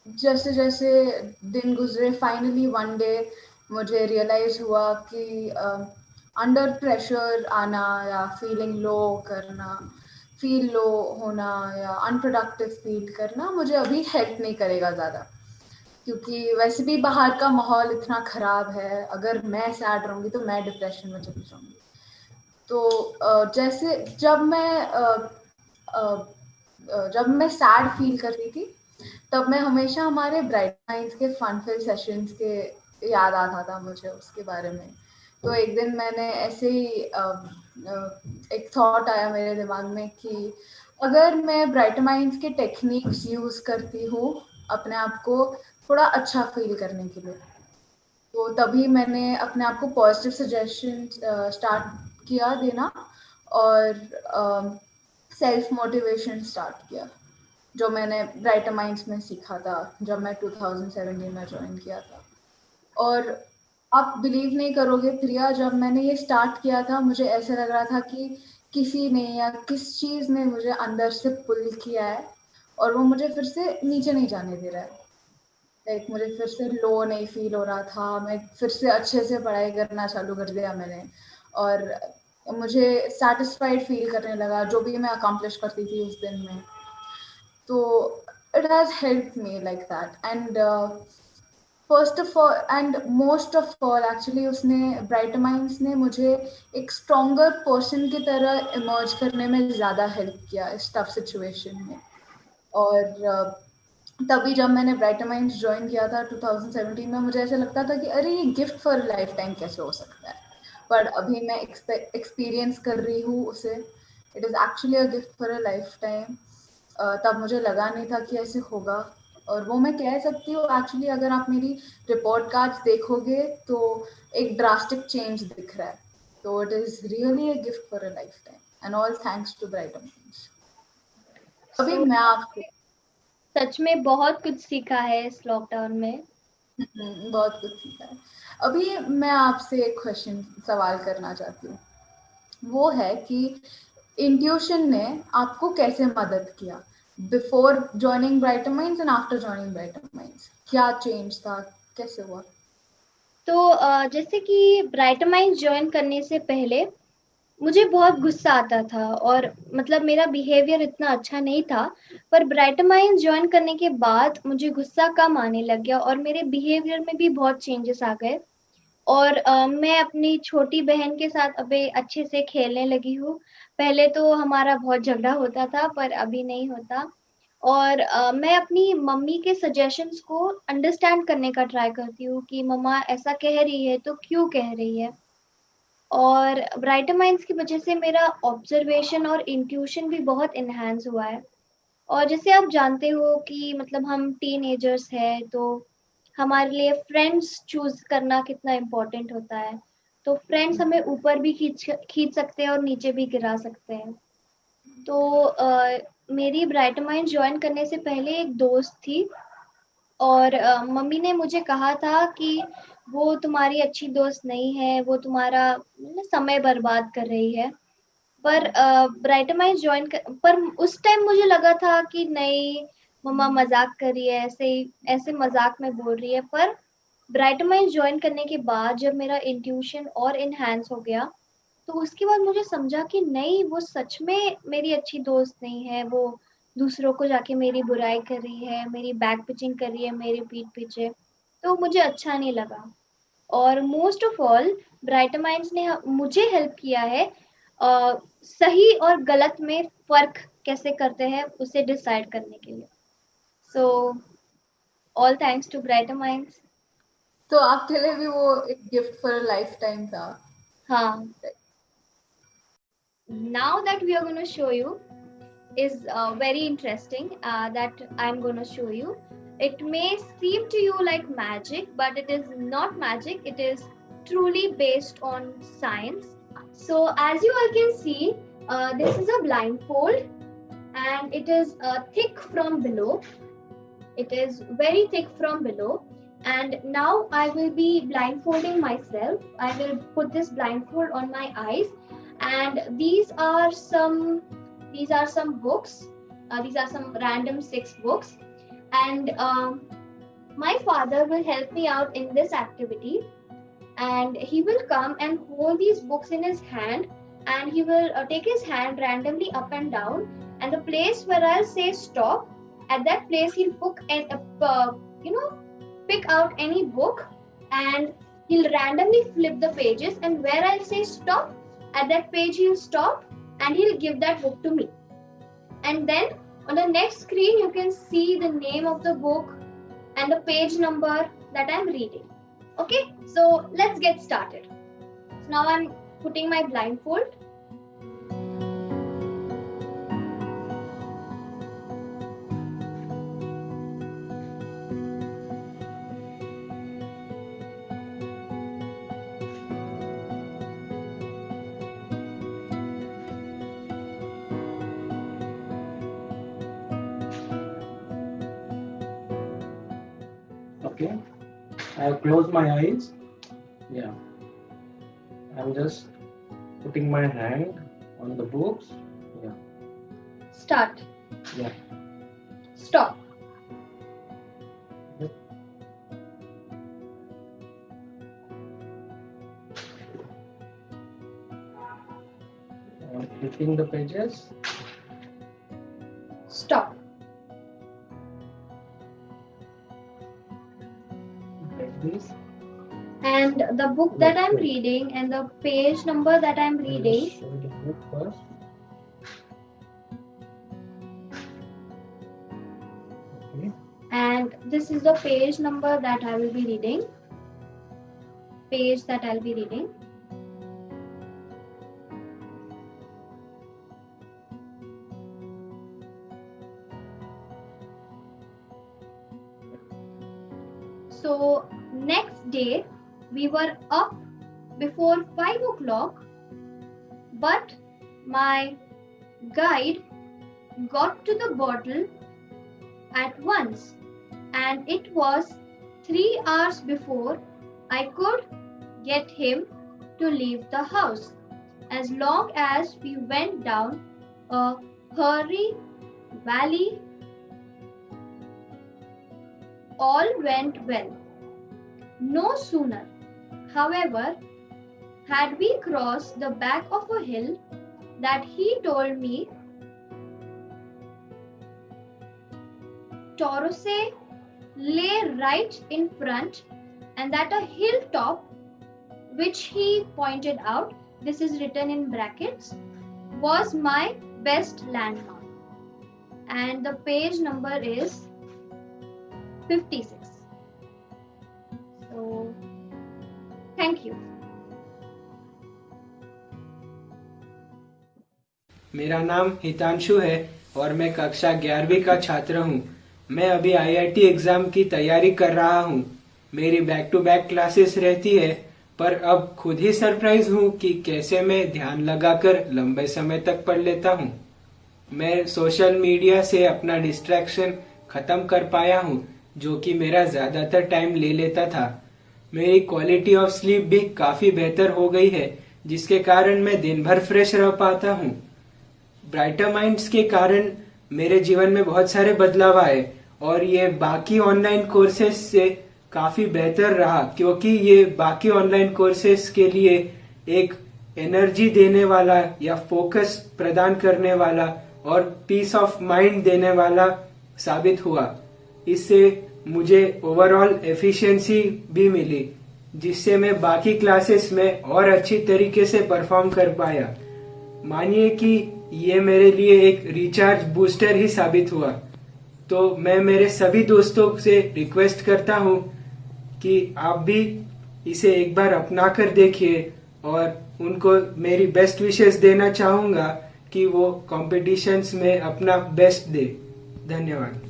जैसे जैसे दिन गुजरे, फाइनली वन डे मुझे रियलाइज़ हुआ कि अंडर प्रेशर आना या फीलिंग लो करना, फील लो होना या अनप्रोडक्टिव फील करना मुझे अभी हेल्प नहीं करेगा ज़्यादा, क्योंकि वैसे भी बाहर का माहौल इतना ख़राब है। अगर मैं सैड रहूँगी तो मैं डिप्रेशन में चली जाऊँगी। तो जैसे जब मैं सैड फील कर रही थी, तब मैं हमेशा हमारे ब्राइट माइंड्स के फन फिल सेशंस के याद आता था मुझे उसके बारे में। तो एक दिन मैंने ऐसे ही एक थॉट आया मेरे दिमाग में कि अगर मैं ब्राइट माइंड्स के टेक्निक्स यूज़ करती हूँ अपने आप को थोड़ा अच्छा फील करने के लिए, तो तभी मैंने अपने आप को पॉजिटिव सजेशन स्टार्ट किया देना और सेल्फ मोटिवेशन स्टार्ट किया, जो मैंने ब्राइटर माइंड्स में सीखा था जब मैं 2017 में ज्वाइन किया था। और आप बिलीव नहीं करोगे प्रिया, जब मैंने ये स्टार्ट किया था मुझे ऐसे लग रहा था कि किसी ने या किस चीज़ ने मुझे अंदर से पुल किया है और वो मुझे फिर से नीचे नहीं जाने दे रहा है। लाइक मुझे फिर से लो नहीं फील हो रहा था, मैं फिर से अच्छे से पढ़ाई करना चालू कर दिया मैंने, और मुझे सेटिस्फाइड फील करने लगा जो भी मैं अकम्प्लिश करती थी उस दिन में। तो it has help me like that. And first of all and most of all actually उसने, ब्राइट माइंड्स ने मुझे एक स्ट्रॉन्गर पर्सन की तरह इमर्ज करने में ज़्यादा हेल्प किया इस टफ सिचुएशन में। और तभी जब मैंने ब्राइटर माइंड्स ज्वाइन किया था 2017 में, मुझे ऐसा लगता था कि अरे ये गिफ्ट फॉर लाइफ टाइम कैसे हो सकता है, पर अभी मैं एक्सपीरियंस कर रही हूँ उसे, it is actually a gift for a life time. तब मुझे लगा नहीं था कि ऐसे होगा, और वो मैं कह सकती हूँ एक्चुअली अगर आप मेरी रिपोर्ट कार्ड्स देखोगे तो एक ड्रास्टिक चेंज दिख रहा है। तो it is really a gift for a lifetime and all thanks to Brighter Minds. अभी मैं आपसे सच में बहुत कुछ सीखा है इस लॉकडाउन में। बहुत कुछ सीखा है। अभी मैं आपसे एक सवाल करना चाहती हूँ, वो है कि इंट्यूशन ने आपको कैसे मदद किया before joining brighter minds and after joining brighter minds? क्या चेंज था, कैसे हुआ? तो जैसे कि ब्राइटर माइंड्स ज्वाइन करने से पहले मुझे बहुत गुस्सा आता था और मतलब मेरा बिहेवियर इतना अच्छा नहीं था, पर ब्राइटर माइंड्स ज्वाइन करने के बाद मुझे गुस्सा कम आने लग गया और मेरे बिहेवियर में भी बहुत चेंजेस आ गए। और मैं अपनी छोटी बहन के साथ अभी अच्छे से खेलने लगी हूँ। पहले तो हमारा बहुत झगड़ा होता था, पर अभी नहीं होता। और मैं अपनी मम्मी के सजेशंस को अंडरस्टैंड करने का ट्राई करती हूँ कि मम्मा ऐसा कह रही है तो क्यों कह रही है। और ब्राइटर माइंड्स की वजह से मेरा ऑब्जर्वेशन और इंट्यूशन भी बहुत इन्हांस हुआ है। और जैसे आप जानते हो कि मतलब हम टीनेजर्स हैं, तो हमारे लिए फ्रेंड्स चूज करना कितना इम्पोर्टेंट होता है। तो फ्रेंड्स हमें ऊपर भी खींच खींच सकते हैं और नीचे भी गिरा सकते हैं। तो मेरी ब्राइट माइंड ज्वाइन करने से पहले एक दोस्त थी, और मम्मी ने मुझे कहा था कि वो तुम्हारी अच्छी दोस्त नहीं है, वो तुम्हारा समय बर्बाद कर रही है। पर ब्राइटर माइंड ज्वाइन कर, पर उस टाइम मुझे लगा था कि नहीं, मम्मा मजाक कर रही है, ऐसे मजाक में बोल रही है। पर ब्राइटर माइंड ज्वाइन करने के बाद जब मेरा इंट्यूशन और इनहैंस हो गया, तो उसके बाद मुझे समझा कि नहीं, वो सच में मेरी अच्छी दोस्त नहीं है। वो दूसरों को जाके मेरी बुराई कर रही है, मेरी बैक पिचिंग कर रही है मेरे पीठ पीछे। तो मुझे अच्छा नहीं लगा। और most of all brighter minds ने मुझे हेल्प किया है सही और गलत में फर्क कैसे करते हैं उसे डिसाइड करने के लिए। So all thanks to Brighter Minds. तो आपके लिए भी वो एक गिफ्ट फॉर लाइफ टाइम था? हाँ, now that we are going to show you is very interesting, that I'm going to show you. It may seem to you like magic, but it is not magic. It is truly based on science. So as you all can see, this is a blindfold, and it is thick from below. It is very thick from below. And now I will be blindfolding myself. I will put this blindfold on my eyes, and these are some books. These are some random 6 books, and my father will help me out in this activity. And he will come and hold these books in his hand, and he will take his hand randomly up and down, and the place where I'll say stop, at that place he'll pick out any book, and he'll randomly flip the pages, and where I'll say stop, at that page he'll stop, and he'll give that book to me. And then on the next screen you can see the name of the book and the page number that I'm reading. Okay, so let's get started. So now I'm putting my blindfold. Okay, I have closed my eyes. Yeah, I'm just putting my hand on the books. Yeah. Start. Yeah. Stop. flipping the pages. Stop. Like this. And the book that I'm reading and the page number that I'm reading. Show the book first. Okay. And this is the page number that I will be reading. Page that I'll be reading. So next day we were up before 5 o'clock, but my guide got to the bottle at once, and it was 3 hours before I could get him to leave the house. As long as we went down a hurry valley, all went well. No sooner, however, had we crossed the back of a hill that he told me Torose lay right in front, and that a hilltop, which he pointed out, this is written in brackets, was my best landmark. And the page number is 56. So, thank you. मेरा नाम हितांशु है और मैं कक्षा 11वीं का छात्र हूँ। मैं अभी IIT एग्जाम की तैयारी कर रहा हूँ। मेरी बैक टू बैक क्लासेस रहती है, पर अब खुद ही सरप्राइज हूँ कि कैसे मैं ध्यान लगाकर लंबे समय तक पढ़ लेता हूँ। मैं सोशल मीडिया से अपना डिस्ट्रैक्शन खत्म कर पाया हूँ, जो कि मेरा ज्यादातर टाइम ले लेता था। मेरी क्वालिटी ऑफ स्लीप भी काफी बेहतर हो गई है, जिसके कारण मैं दिन भर फ्रेश रह पाता हूँ। ब्राइटर माइंड्स के कारण मेरे जीवन में बहुत सारे बदलाव आए और ये बाकी ऑनलाइन कोर्सेज से काफी बेहतर रहा, क्योंकि ये बाकी ऑनलाइन कोर्सेज के लिए एक एनर्जी देने वाला या फोकस प्रदान करने वाला और पीस ऑफ माइंड देने वाला साबित हुआ। इससे मुझे ओवरऑल एफिशिएंसी भी मिली, जिससे मैं बाकी क्लासेस में और अच्छी तरीके से परफॉर्म कर पाया। मानिए कि ये मेरे लिए एक रिचार्ज बूस्टर ही साबित हुआ। तो मैं मेरे सभी दोस्तों से रिक्वेस्ट करता हूँ कि आप भी इसे एक बार अपना कर देखिए, और उनको मेरी बेस्ट विशेस देना चाहूंगा कि वो कॉम्पिटिशन्स में अपना बेस्ट दे। धन्यवाद।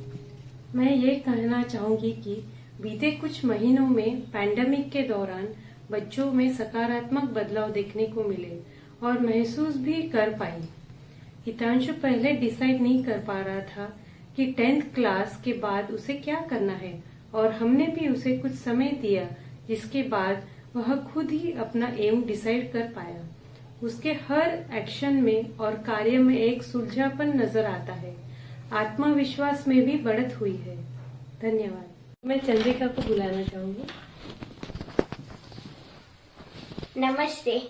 मैं ये कहना चाहूंगी कि बीते कुछ महीनों में पैंडेमिक के दौरान बच्चों में सकारात्मक बदलाव देखने को मिले और महसूस भी कर पाई। हितांशु पहले डिसाइड नहीं कर पा रहा था कि 10th क्लास के बाद उसे क्या करना है, और हमने भी उसे कुछ समय दिया, जिसके बाद वह खुद ही अपना एम डिसाइड कर पाया। उसके हर एक्शन में और कार्य में एक सुलझापन नजर आता है। आत्मविश्वास में भी बढ़त हुई है। धन्यवाद। मैं चंद्रिका को बुलाना चाहूंगी। नमस्ते,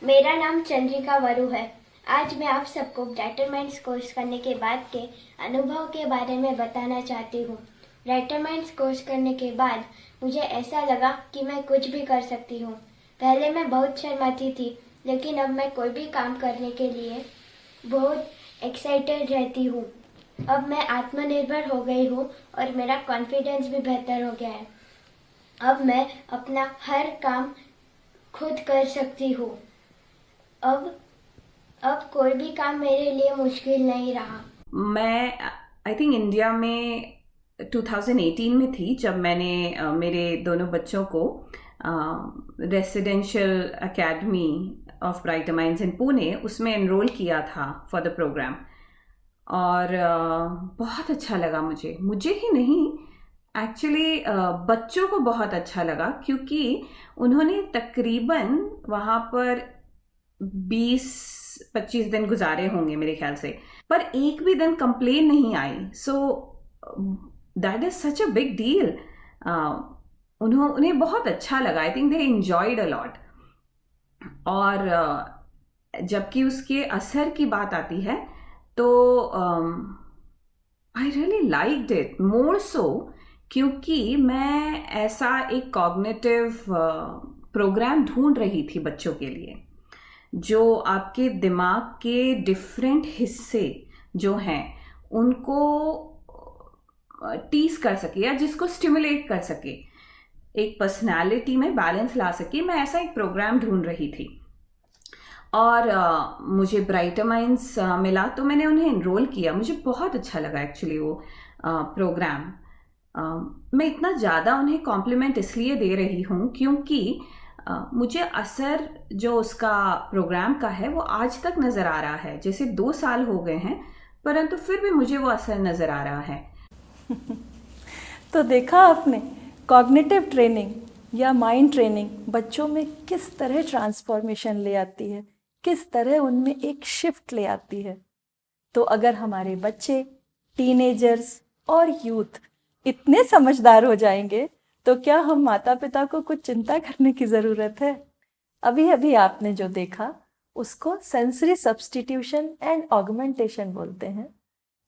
मेरा नाम चंद्रिका वरु है। आज मैं आप सबको ब्राइटर माइंड्स कोर्स करने के बाद के अनुभव के बारे में बताना चाहती हूँ। ब्राइटर माइंड्स कोर्स करने के बाद मुझे ऐसा लगा कि मैं कुछ भी कर सकती हूँ। पहले मैं बहुत शर्माती थी, लेकिन अब मैं कोई भी काम करने के लिए बहुत एक्साइटेड रहती हूँ। अब मैं आत्मनिर्भर हो गई हूँ और मेरा कॉन्फिडेंस भी बेहतर हो गया है। अब मैं अपना हर काम खुद कर सकती हूँ। अब कोई भी काम मेरे लिए मुश्किल नहीं रहा। मैं आई थिंक इंडिया में 2018 में थी, जब मैंने मेरे दोनों बच्चों को residential academy of brighter minds in Pune उसमें एनरोल किया था फॉर द प्रोग्राम। और बहुत अच्छा लगा मुझे ही नहीं, एक्चुअली बच्चों को बहुत अच्छा लगा, क्योंकि उन्होंने तकरीबन वहाँ पर 20-25 दिन गुजारे होंगे मेरे ख्याल से, पर एक भी दिन कंप्लेन नहीं आई। So that is such a big deal. उन्हें बहुत अच्छा लगा। I think they enjoyed a lot. और जबकि उसके असर की बात आती है तो I really liked it more so, क्योंकि मैं ऐसा एक कॉग्निटिव प्रोग्राम ढूंढ रही थी बच्चों के लिए जो आपके दिमाग के डिफरेंट हिस्से जो हैं उनको टीज कर सके या जिसको स्टिमुलेट कर सके, एक पर्सनालिटी में बैलेंस ला सके। मैं ऐसा एक प्रोग्राम ढूंढ रही थी और मुझे ब्राइटर माइंड्स मिला तो मैंने उन्हें इनरोल किया। मुझे बहुत अच्छा लगा एक्चुअली वो प्रोग्राम। मैं इतना ज़्यादा उन्हें कॉम्प्लीमेंट इसलिए दे रही हूँ क्योंकि मुझे असर जो उसका प्रोग्राम का है वो आज तक नज़र आ रहा है। जैसे 2 साल हो गए हैं परंतु फिर भी मुझे वो असर नज़र आ रहा है। तो देखा आपने, कॉग्निटिव ट्रेनिंग या माइंड ट्रेनिंग बच्चों में किस तरह ट्रांसफॉर्मेशन ले आती है, किस तरह उनमें एक शिफ्ट ले आती है। तो अगर हमारे बच्चे, टीनेजर्स और यूथ इतने समझदार हो जाएंगे तो क्या हम माता पिता को कुछ चिंता करने की ज़रूरत है। अभी अभी आपने जो देखा उसको सेंसरी सब्स्टिट्यूशन एंड ऑगमेंटेशन बोलते हैं।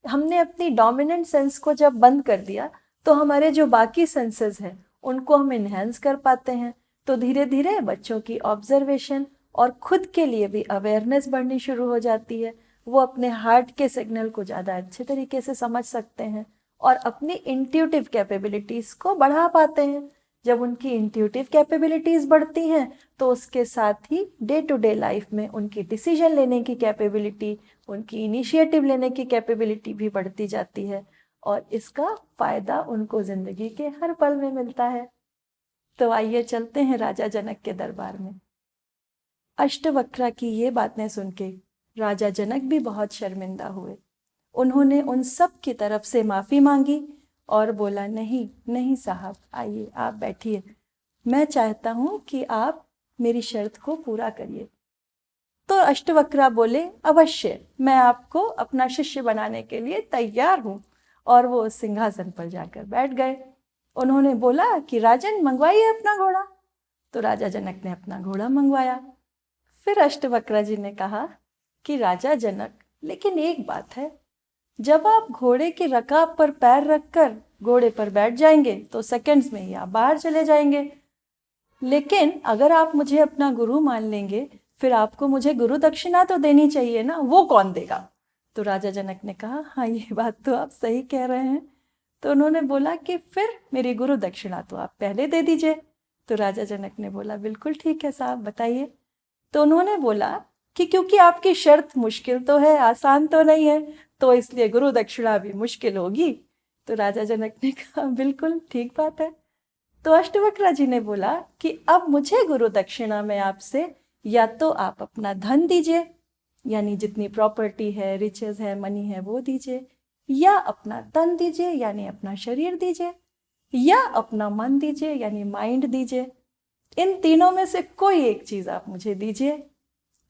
हमने अपनी डोमिनेंट सेंस को जब बंद कर दिया तो हमारे जो बाकी सेंसेस हैं उनको हम इन्हेंस कर पाते हैं। तो धीरे धीरे बच्चों की ऑब्जर्वेशन और खुद के लिए भी अवेयरनेस बढ़नी शुरू हो जाती है। वो अपने हार्ट के सिग्नल को ज़्यादा अच्छे तरीके से समझ सकते हैं और अपनी इंट्यूटिव कैपेबिलिटीज़ को बढ़ा पाते हैं। जब उनकी इंट्यूटिव कैपेबिलिटीज़ बढ़ती हैं तो उसके साथ ही डे टू डे लाइफ में उनकी डिसीजन लेने की कैपेबिलिटी, उनकी इनिशिएटिव लेने की कैपेबिलिटी भी बढ़ती जाती है और इसका फ़ायदा उनको ज़िंदगी के हर पल में मिलता है। तो आइए चलते हैं राजा जनक के दरबार में। अष्टवक्रा की ये बातें सुन के राजा जनक भी बहुत शर्मिंदा हुए। उन्होंने उन सब की तरफ से माफ़ी मांगी और बोला, नहीं नहीं साहब, आइए आप बैठिए, मैं चाहता हूँ कि आप मेरी शर्त को पूरा करिए। तो अष्टवक्रा बोले, अवश्य, मैं आपको अपना शिष्य बनाने के लिए तैयार हूँ। और वो सिंहासन पर जाकर बैठ गए। उन्होंने बोला कि राजन मंगवाइए अपना घोड़ा। तो राजा जनक ने अपना घोड़ा मंगवाया। फिर अष्टवक्रा जी ने कहा कि राजा जनक, लेकिन एक बात है, जब आप घोड़े की रकाब पर पैर रखकर घोड़े पर बैठ जाएंगे तो सेकंड्स में ही आप बाहर चले जाएंगे, लेकिन अगर आप मुझे अपना गुरु मान लेंगे फिर आपको मुझे गुरु दक्षिणा तो देनी चाहिए ना, वो कौन देगा। तो राजा जनक ने कहा, हाँ ये बात तो आप सही कह रहे हैं। तो उन्होंने बोला कि फिर मेरी गुरु दक्षिणा तो आप पहले दे दीजिए। तो राजा जनक ने बोला, बिल्कुल ठीक है साहब, बताइए। तो उन्होंने बोला कि क्योंकि आपकी शर्त मुश्किल तो है, आसान तो नहीं है, तो इसलिए गुरु दक्षिणा भी मुश्किल होगी। तो राजा जनक ने कहा, बिल्कुल ठीक बात है। तो अष्टवक्रा जी ने बोला कि अब मुझे गुरु दक्षिणा में आपसे या तो आप अपना धन दीजिए, यानी जितनी प्रॉपर्टी है, रिचेस है, मनी है, वो दीजिए, या अपना तन दीजिए यानी अपना शरीर दीजिए, या अपना मन दीजिए यानी माइंड दीजिए। इन तीनों में से कोई एक चीज़ आप मुझे दीजिए।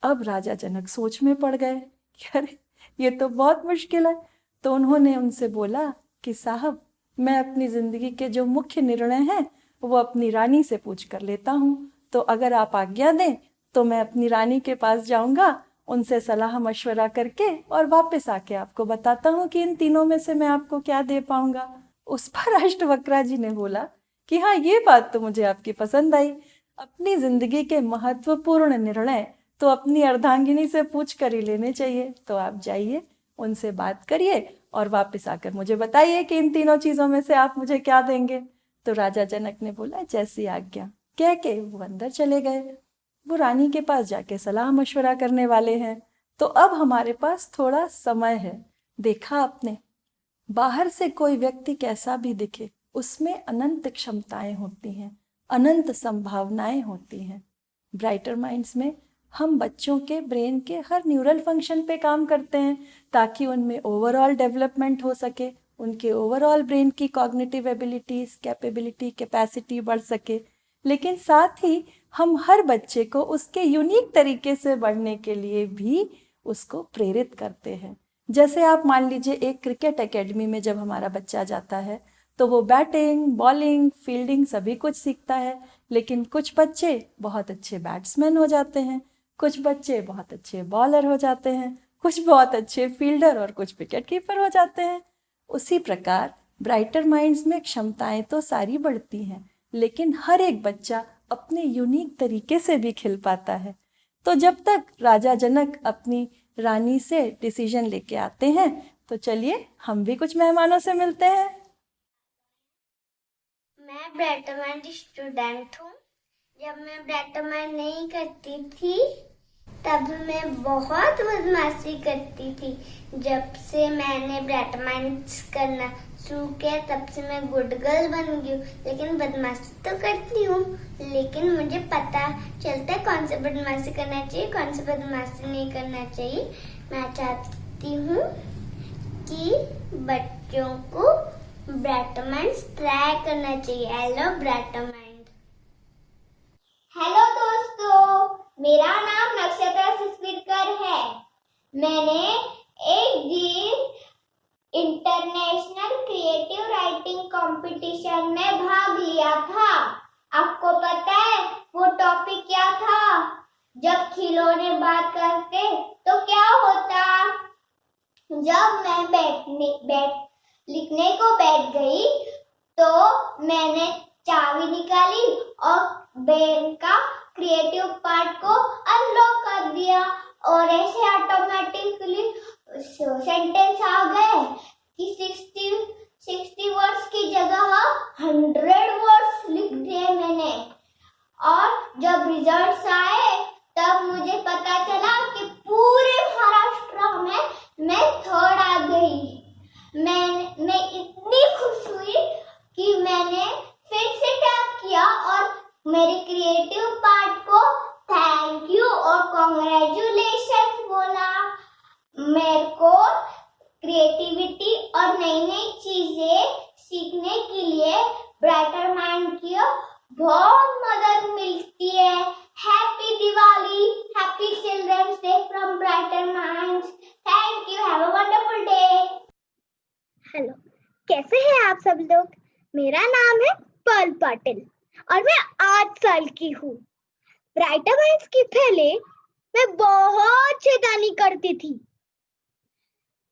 अब राजा जनक सोच में पड़ गए कि अरे ये तो बहुत मुश्किल है। तो उन्होंने उनसे बोला कि साहब, मैं अपनी ज़िंदगी के जो मुख्य निर्णय हैं वो अपनी रानी से पूछ कर लेता हूँ, तो अगर आप आज्ञा दें तो मैं अपनी रानी के पास जाऊँगा, उनसे सलाह मशवरा करके और वापस आके आपको बताता हूँ कि इन तीनों में से मैं आपको क्या दे पाऊँगा। उस पर अष्टवक्रा जी ने बोला कि हाँ, ये बात तो मुझे आपकी पसंद आई। अपनी ज़िंदगी के महत्वपूर्ण निर्णय तो अपनी अर्धांगिनी से पूछ कर ही लेने चाहिए। तो आप जाइए, उनसे बात करिए और वापस आकर मुझे बताइए कि इन तीनों चीज़ों में से आप मुझे क्या देंगे। तो राजा जनक ने बोला, जैसी आज्ञा, कह के वो अंदर चले गए। वो रानी के पास जाके सलाह मशवरा करने वाले हैं। तो अब हमारे पास थोड़ा समय है। देखा आपने, बाहर से कोई व्यक्ति कैसा भी दिखे, उसमें अनंत क्षमताएं होती हैं, अनंत संभावनाएं होती हैं। ब्राइटर माइंड्स में हम बच्चों के ब्रेन के हर न्यूरल फंक्शन पे काम करते हैं ताकि उनमें ओवरऑल डेवलपमेंट हो सके, उनके ओवरऑल ब्रेन की कॉग्निटिव एबिलिटीज़, कैपेबिलिटी, कैपेसिटी बढ़ सके। लेकिन साथ ही हम हर बच्चे को उसके यूनिक तरीके से बढ़ने के लिए भी उसको प्रेरित करते हैं। जैसे आप मान लीजिए, एक क्रिकेट एकेडमी में जब हमारा बच्चा जाता है तो वो बैटिंग, बॉलिंग, फील्डिंग सभी कुछ सीखता है, लेकिन कुछ बच्चे बहुत अच्छे बैट्समैन हो जाते हैं, कुछ बच्चे बहुत अच्छे बॉलर हो जाते हैं, कुछ बहुत अच्छे फील्डर और कुछ विकेट कीपर हो जाते हैं। उसी प्रकार ब्राइटर माइंड्स में क्षमताएं तो सारी बढ़ती हैं, लेकिन हर एक बच्चा अपने यूनिक तरीके से भी खिल पाता है। तो जब तक राजा जनक अपनी रानी से डिसीजन लेके आते हैं, तो चलिए हम भी कुछ मेहमानों से मिलते हैं। मैं ब्राइटरमाइंड स्टूडेंट हूँ। जब मैं ब्राइटरमाइंड नहीं करती थी तब मैं बहुत बदमाशी करती थी। जब से मैंने ब्राइटरमाइंड करना शुरू किया तब से मैं गुड गर्ल बन गई हूँ। लेकिन बदमाशी तो करती हूँ, लेकिन मुझे पता चलता है कौन सा बदमाशी करना चाहिए, कौन सा बदमाशी नहीं करना चाहिए। मैं चाहती हूँ कि बच्चों को ब्राइटरमाइंड ट्राई करना चाहिए। I love ब्राइटरमाइंड। हेलो दोस्तों, मेरा नाम नक्षत्रा सिस्विरकर है। मैंने एक दिन इंटरनेशनल क्रिएटिव राइटिंग कंपटीशन में भाग लिया था। आपको पता है वो टॉपिक क्या था? जब खिलौने बात करते तो क्या होता? जब मैं लिखने को बैठ गई तो मैंने चाबी निकाली और ब्रेन का क्रिएटिव पार्ट को अनलॉक कर दिया और ऐसे ऑटोमेटिकली सेंटेंस आ गए कि 60 वर्ड्स की जगह 100 वर्ड्स लिख दिए मैंने। और जब रिजल्ट्स आए तब मुझे पता चला कि पूरे महाराष्ट्र में मैं थर्ड आ गई। मैं इतनी खुश हुई कि मैंने फिर से टैप किया और मेरे क्रिएटिव पार्ट को थैंक यू और कॉन्ग्रेचुलेशंस बोला। मेरे को क्रिएटिविटी और नई नई चीजें सीखने के लिए ब्राइटर माइंड की बहुत मदद मिलती है। Happy Diwali, happy children's day from Brighter Minds. Thank you, have a wonderful day. Hello, कैसे हैं आप सब लोग? मेरा नाम है पर्ल पाटिल और मैं 8 साल की हूँ। ब्राइटर माइंड्स की पहले मैं बहुत शैतानी करती थी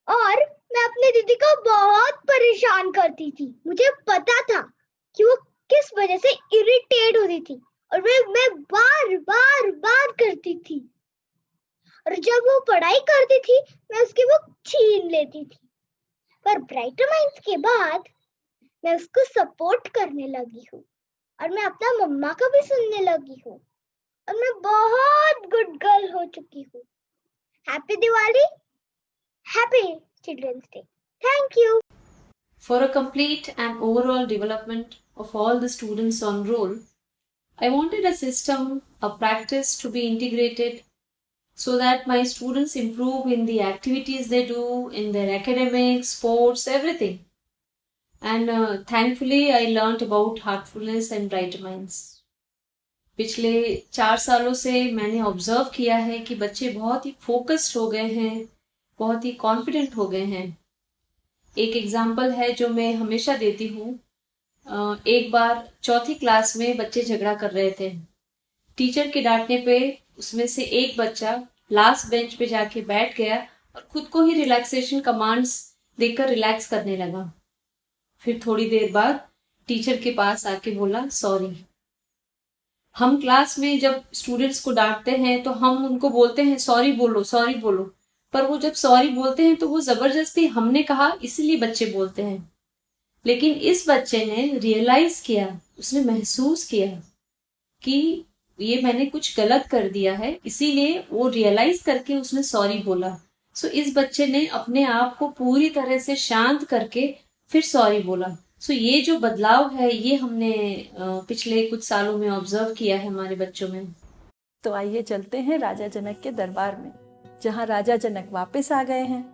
और मैं अपनी दीदी को बहुत परेशान करती थी। मुझे पता था कि वो किस वजह से इरिटेट होती थी और मैं बार करती थी। और जब वो पढ़ाई करती थी मैं उसकी बुक छीन लेती थी। पर ब्राइटर माइंड्स के बाद मैं उसको सपोर्ट करने लगी हूँ और मैं अपना मम्मा का भी सुनने लगी हूँ और मैं बहुत गुड गर्ल हो चुकी हूँ। Happy Diwali, happy children's day. Thank you. For a complete and overall development of all the students on roll, I wanted a system, a practice to be integrated so that my students improve in the activities they do, in their academics, sports, everything. And thankfully I learnt about heartfulness and brighter minds. पिछले 4 सालों से मैंने ऑब्जर्व किया है कि बच्चे बहुत ही फोकस्ड हो गए हैं, बहुत ही कॉन्फिडेंट हो गए हैं। एक एग्जाम्पल है जो मैं हमेशा देती हूँ। एक बार 4th क्लास में बच्चे झगड़ा कर रहे थे। टीचर के डांटने पे उसमें से एक बच्चा लास्ट बेंच पे जाके बैठ गया और खुद को ही रिलैक्सेशन कमांड्स देकर रिलैक्स करने लगा। फिर थोड़ी देर बाद टीचर के पास आके बोला सॉरी। हम क्लास में जब स्टूडेंट्स को डांटते हैं तो हम उनको बोलते हैं सॉरी बोलो, पर वो जब सॉरी बोलते हैं तो वो जबरदस्ती हमने कहा इसलिए बच्चे बोलते हैं। लेकिन इस बच्चे ने रियलाइज किया, उसने महसूस किया कि ये मैंने कुछ गलत कर दिया है, इसीलिए वो रियलाइज करके उसने सॉरी बोला। सो इस बच्चे ने अपने आप को पूरी तरह से शांत करके फिर सॉरी बोला। सो ये जो बदलाव है ये हमने पिछले कुछ सालों में ऑब्जर्व किया है हमारे बच्चों में। तो आइए चलते हैं राजा जनक के दरबार में, जहाँ राजा जनक वापस आ गए हैं।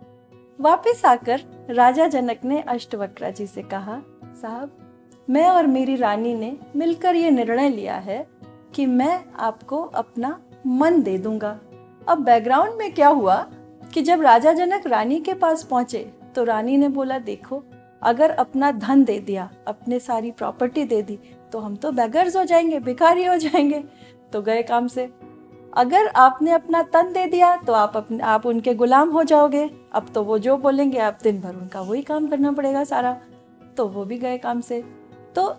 वापस आकर राजा जनक ने अष्टवक्रा जी से कहा, साहब मैं और मेरी रानी ने मिलकर ये निर्णय लिया है कि मैं आपको अपना मन दे दूंगा। अब बैकग्राउंड में क्या हुआ कि जब राजा जनक रानी के पास पहुंचे तो रानी ने बोला, देखो अगर अपना धन दे दिया, अपने सारी प्रॉपर्टी दे दी तो हम तो बेगर्स हो जाएंगे, भिखारी हो जाएंगे। तो गए काम से। अगर आपने अपना तन दे दिया तो आप उनके गुलाम हो जाओगे। अब तो वो जो बोलेंगे आप दिन भर उनका वही काम करना पड़ेगा सारा, तो वो भी गए काम से। तो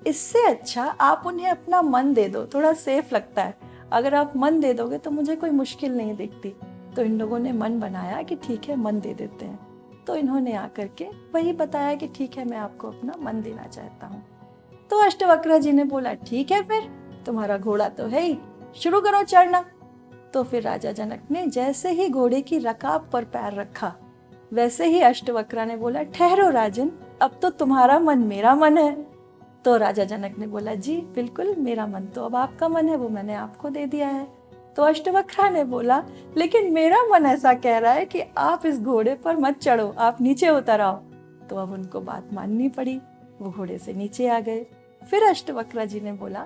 इससे अच्छा आप उन्हें अपना मन दे दो, थोड़ा सेफ लगता है। अगर आप मन दे दोगे तो मुझे कोई मुश्किल नहीं दिखती। तो इन लोगों ने मन बनाया कि ठीक है मन दे देते हैं। तो इन्होंने आकर के वही बताया कि ठीक है मैं आपको अपना मन देना चाहता हूँ। तो अष्टवक्र जी ने बोला ठीक है, फिर तुम्हारा घोड़ा तो है ही, शुरू करो चढ़ना। तो फिर राजा जनक ने जैसे ही घोड़े की रकाब पर पैर रखा, वैसे ही अष्टवक्र ने बोला ठहरो राजन, अब तो तुम्हारा मन मेरा मन है। तो राजा जनक ने बोला जी बिल्कुल, मेरा मन तो अब आपका मन है, वो मैंने आपको दे दिया है। तो अष्टवक्र ने बोला लेकिन मेरा मन ऐसा कह रहा है कि आप इस घोड़े पर मत चढ़ो, आप नीचे उतर आओ। तो अब उनको बात माननी पड़ी, वो घोड़े से नीचे आ गए। फिर अष्टवक्र जी ने बोला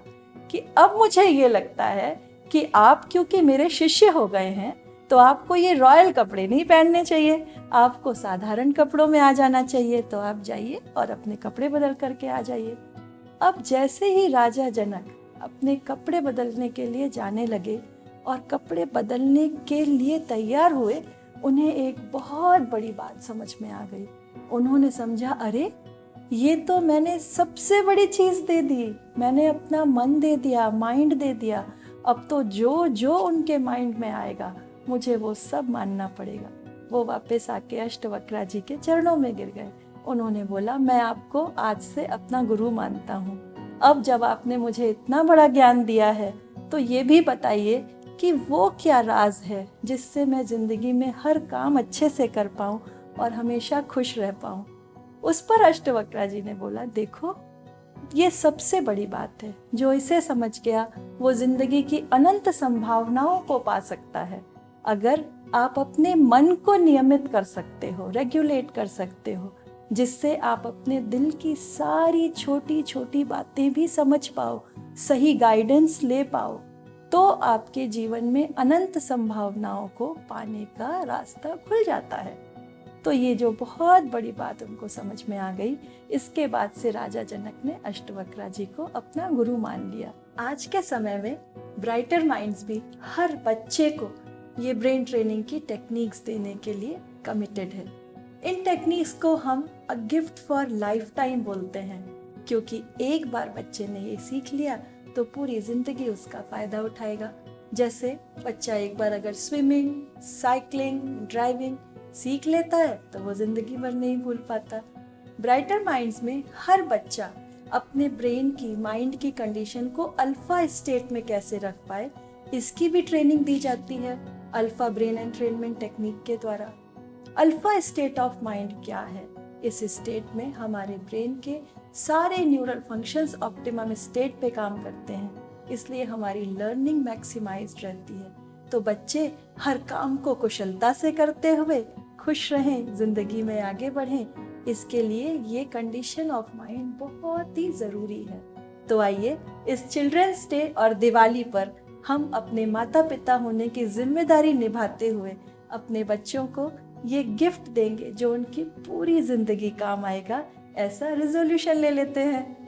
कि अब मुझे ये लगता है कि आप क्योंकि मेरे शिष्य हो गए हैं तो आपको ये रॉयल कपड़े नहीं पहनने चाहिए, आपको साधारण कपड़ों में आ जाना चाहिए। तो आप जाइए और अपने कपड़े बदल करके आ जाइए। अब जैसे ही राजा जनक अपने कपड़े बदलने के लिए जाने लगे और कपड़े बदलने के लिए तैयार हुए, उन्हें एक बहुत बड़ी बात समझ में आ गई। उन्होंने समझा अरे ये तो मैंने सबसे बड़ी चीज़ दे दी, मैंने अपना मन दे दिया, माइंड दे दिया। अब तो जो जो उनके माइंड में आएगा मुझे वो सब मानना पड़ेगा। वो वापस आके अष्टवक्र जी के चरणों में गिर गए। उन्होंने बोला मैं आपको आज से अपना गुरु मानता हूँ। अब जब आपने मुझे इतना बड़ा ज्ञान दिया है तो ये भी बताइए कि वो क्या राज है जिससे मैं जिंदगी में हर काम अच्छे से कर पाऊँ और हमेशा खुश रह पाऊँ। उस पर अष्टवक्र जी ने बोला देखो ये सबसे बड़ी बात है, जो इसे समझ गया वो जिंदगी की अनंत संभावनाओं को पा सकता है। अगर आप अपने मन को नियमित कर सकते हो, रेगुलेट कर सकते हो, जिससे आप अपने दिल की सारी छोटी छोटी बातें भी समझ पाओ, सही गाइडेंस ले पाओ, तो आपके जीवन में अनंत संभावनाओं को पाने का रास्ता खुल जाता है। तो ये जो बहुत बड़ी बात उनको समझ में आ गई, इसके बाद से राजा जनक ने अष्टवक्र जी को अपना गुरु मान लिया। आज के समय में ब्राइटर माइंड्स भी हर बच्चे को ये ब्रेन ट्रेनिंग की टेक्निक्स देने के लिए कमिटेड है। इन टेक्निक्स को हम अ गिफ्ट फॉर लाइफ टाइम बोलते हैं, क्योंकि एक बार बच्चे ने ये सीख लिया तो पूरी जिंदगी उसका फायदा उठाएगा। जैसे बच्चा एक बार अगर स्विमिंग, साइकिलिंग, ड्राइविंग सीख लेता है तो वो जिंदगी भर नहीं भूल पाता। ब्राइटर माइंड्स में हर बच्चा अपने ब्रेन की, माइंड की कंडीशन को अल्फा स्टेट में कैसे रख पाए, इसकी भी ट्रेनिंग दी जाती है अल्फा ब्रेन एंट्रेनमेंट टेक्निक के द्वारा। अल्फा स्टेट ऑफ माइंड क्या है? इस स्टेट में हमारे ब्रेन के सारे न्यूरल फंक्शंस ऑप्टिमम स्टेट पे काम करते हैं, इसलिए हमारी लर्निंग मैक्सिमाइज्ड रहती है। तो बच्चे हर काम को कुशलता से करते हुए खुश रहें, जिंदगी में आगे बढ़ें, इसके लिए ये कंडीशन ऑफ माइंड बहुत ही ज़रूरी है। तो आइए इस चिल्ड्रंस डे और दिवाली पर हम अपने माता पिता होने की जिम्मेदारी निभाते हुए अपने बच्चों को ये गिफ्ट देंगे जो उनकी पूरी जिंदगी काम आएगा। ऐसा रिजोल्यूशन ले लेते हैं।